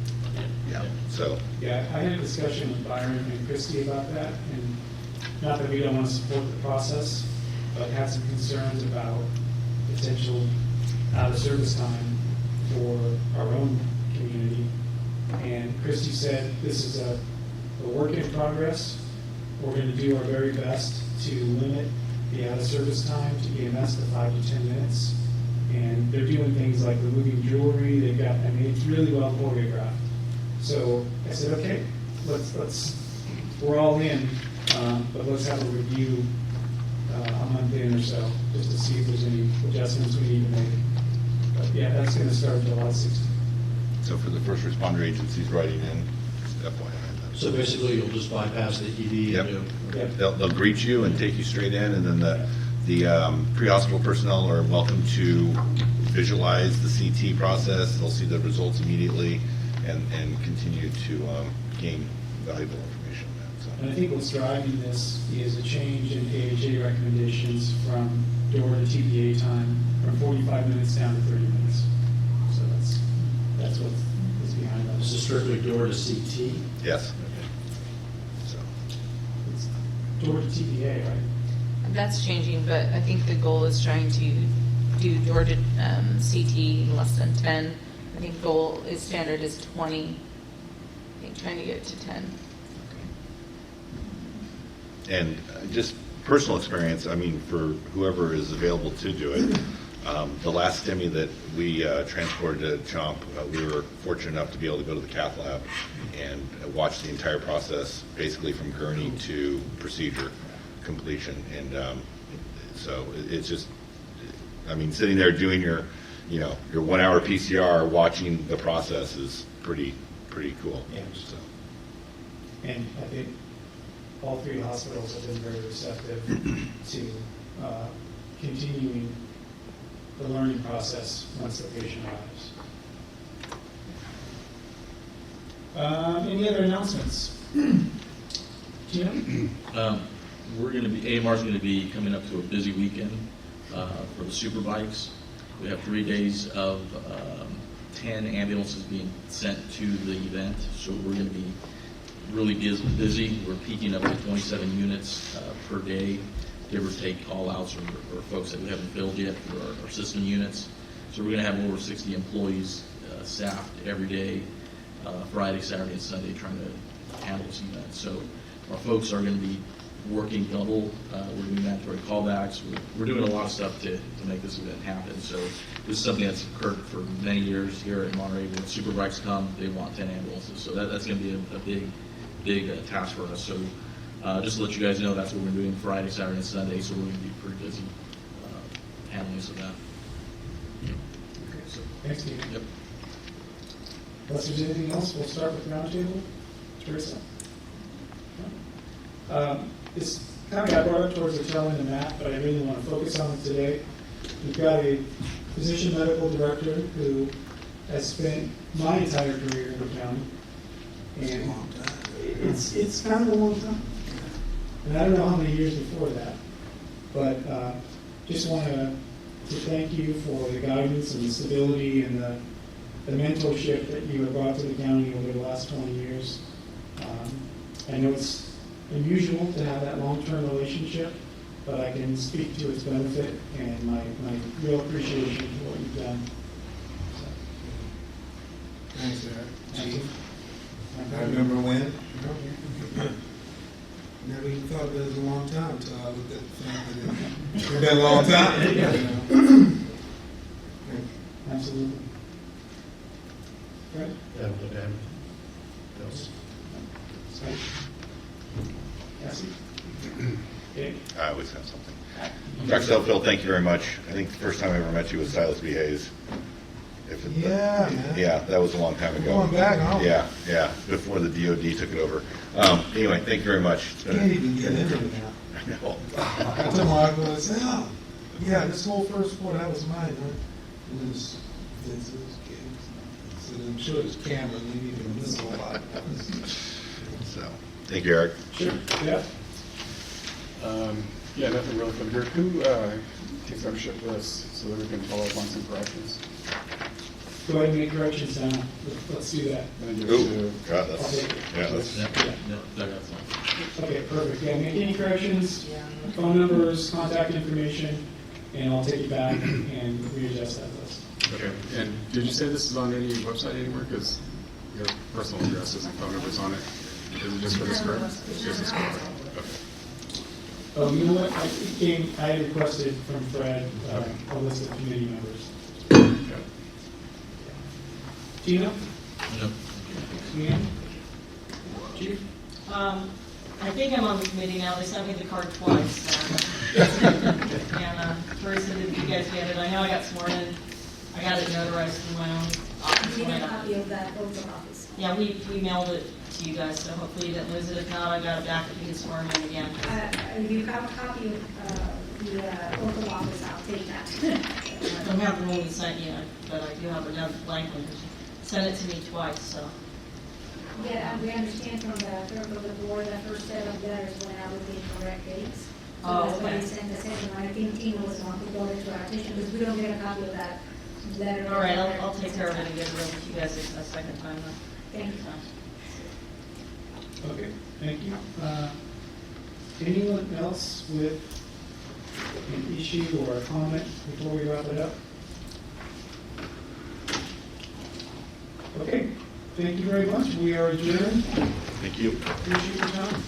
Yeah, so. Yeah, I had a discussion with Byron and Christie about that, and not that we don't want to support the process, but had some concerns about potential out-of-service time for our own community. And Christie said, this is a work in progress. We're going to do our very best to limit the out-of-service time to EMS to 5 to 10 minutes. And they're doing things like removing jewelry. They've got, I mean, it's really well choreographed. So I said, okay, we're all in, but let's have a review a month in or so, just to see if there's any adjustments we need to make. But yeah, that's going to start July 16th. So for the first responder agencies writing in, just FYI. So basically, you'll just bypass the ED? Yep. Yep. They'll greet you and take you straight in, and then the pre-hospital personnel are welcome to visualize the CT process. They'll see the results immediately and continue to gain valuable information on that. So. And I think what's driving this is a change in AHA recommendations from door to TPA time from 45 minutes down to 30 minutes. So that's what is behind that. This is strictly door to CT? Yes. So. It's door to TPA, right? That's changing, but I think the goal is trying to do door to CT in less than 10. I think goal is standard is 20. I think trying to get it to 10. And just personal experience, I mean, for whoever is available to do it, the last STEMI that we transported to Chomp, we were fortunate enough to be able to go to the cath lab and watch the entire process, basically from gurney to procedure completion. And so it's just, I mean, sitting there doing your 1 hour PCR, watching the process is pretty cool. Yeah. So. And I think all three hospitals have been very receptive to continuing the learning process once the patient arrives. Any other announcements? Gina? We're going to be, AMR is going to be coming up to a busy weekend for the super bikes. We have 3 days of 10 ambulances being sent to the event, so we're going to be really busy. We're peaking up to 27 units per day, give or take call-outs or folks that we haven't filled yet for our system units. So we're going to have over 60 employees staffed every day, Friday, Saturday, and Sunday, trying to handle this event. So our folks are going to be working double. We're doing mandatory callbacks. We're doing a lot of stuff to make this event happen. So this is something that's occurred for many years here in Monterey. When super bikes come, they want 10 ambulances. So that's going to be a big task for us. So just to let you guys know, that's what we're doing Friday, Saturday, and Sunday. So we're going to be pretty busy handling this event. Okay, so thanks, Steve. Yep. Unless there's anything else, we'll start with the roundtable. Teresa? This kind of got brought up towards the tail end of Matt, but I really want to focus on it today. We've got a physician medical director who has spent my entire career in the county. And it's kind of a long time. And I don't know how many years before that. But just want to thank you for the guidance and the stability and the mentorship that you have brought to the county over the last 20 years. I know it's unusual to have that long-term relationship, but I can speak to its benefit and my real appreciation for what you've done. So. Thanks, Eric. Thank you. I remember when. Never even thought of it as a long time until I looked at the fact that it's been a long time. Absolutely. Right? Yeah, look at everything else. Cassie? Okay. I always have something. Dr. Stubblefield, thank you very much. I think the first time I ever met you was Silas B. Hayes If it- Yeah, man. Yeah, that was a long time ago. Going back, huh? Yeah, yeah, before the DOD took it over. Anyway, thank you very much. It's been a- Can't even get into it now. I know. I told Michael, I said, oh, yeah, this whole first quarter, that was mine, huh? And then it's Vince's kids. So I'm sure there's camera, maybe even miss a lot. So, thank you, Eric. Sure, yeah. Yeah, nothing really from here. Who takes ownership of this so that we can follow up on some corrections? Go ahead and make corrections now. Let's do that. And then give it Ooh, to- God, that's, yeah, that's, No, that's fine. Okay, perfect. Yeah, make any corrections, phone numbers, contact information, and I'll take it back and readjust that list. Okay, and did you say this is on any website anywhere? Because your personal addresses and phone numbers on it. Is it just for this group? It's just this group. Okay. Oh, you know what? I had requested from Fred a list of committee members. Okay. Tina? No. Leanne? Chief? I think I'm on the committee now, they sent me the card twice. And Teresa, did you guys get it? I know I got sworn in, I got it notarized in my own office. You when I get a got- copy of that oath of office. Yeah, we mailed it to you guys, so hopefully you didn't lose it. If not, I got it back if you get sworn in again. If you have a copy of the oath of office, I'll take that. I don't have the one we sent you, but I do have another blank one. Sent it to me twice, so. Yeah, we understand from the clerk of the board, the first set of letters went out with the incorrect dates. So Oh, that's why okay. he sent the second one. I think Tina was the one who brought it to our attention, because we don't get a copy of that letter. All right, I'll take care of it and get it over to you guys a second time then. Thank you. Okay, thank you. Anyone else with an issue or a comment before we wrap it up? Okay, thank you very much. We are adjourned. thank you. Appreciate your time.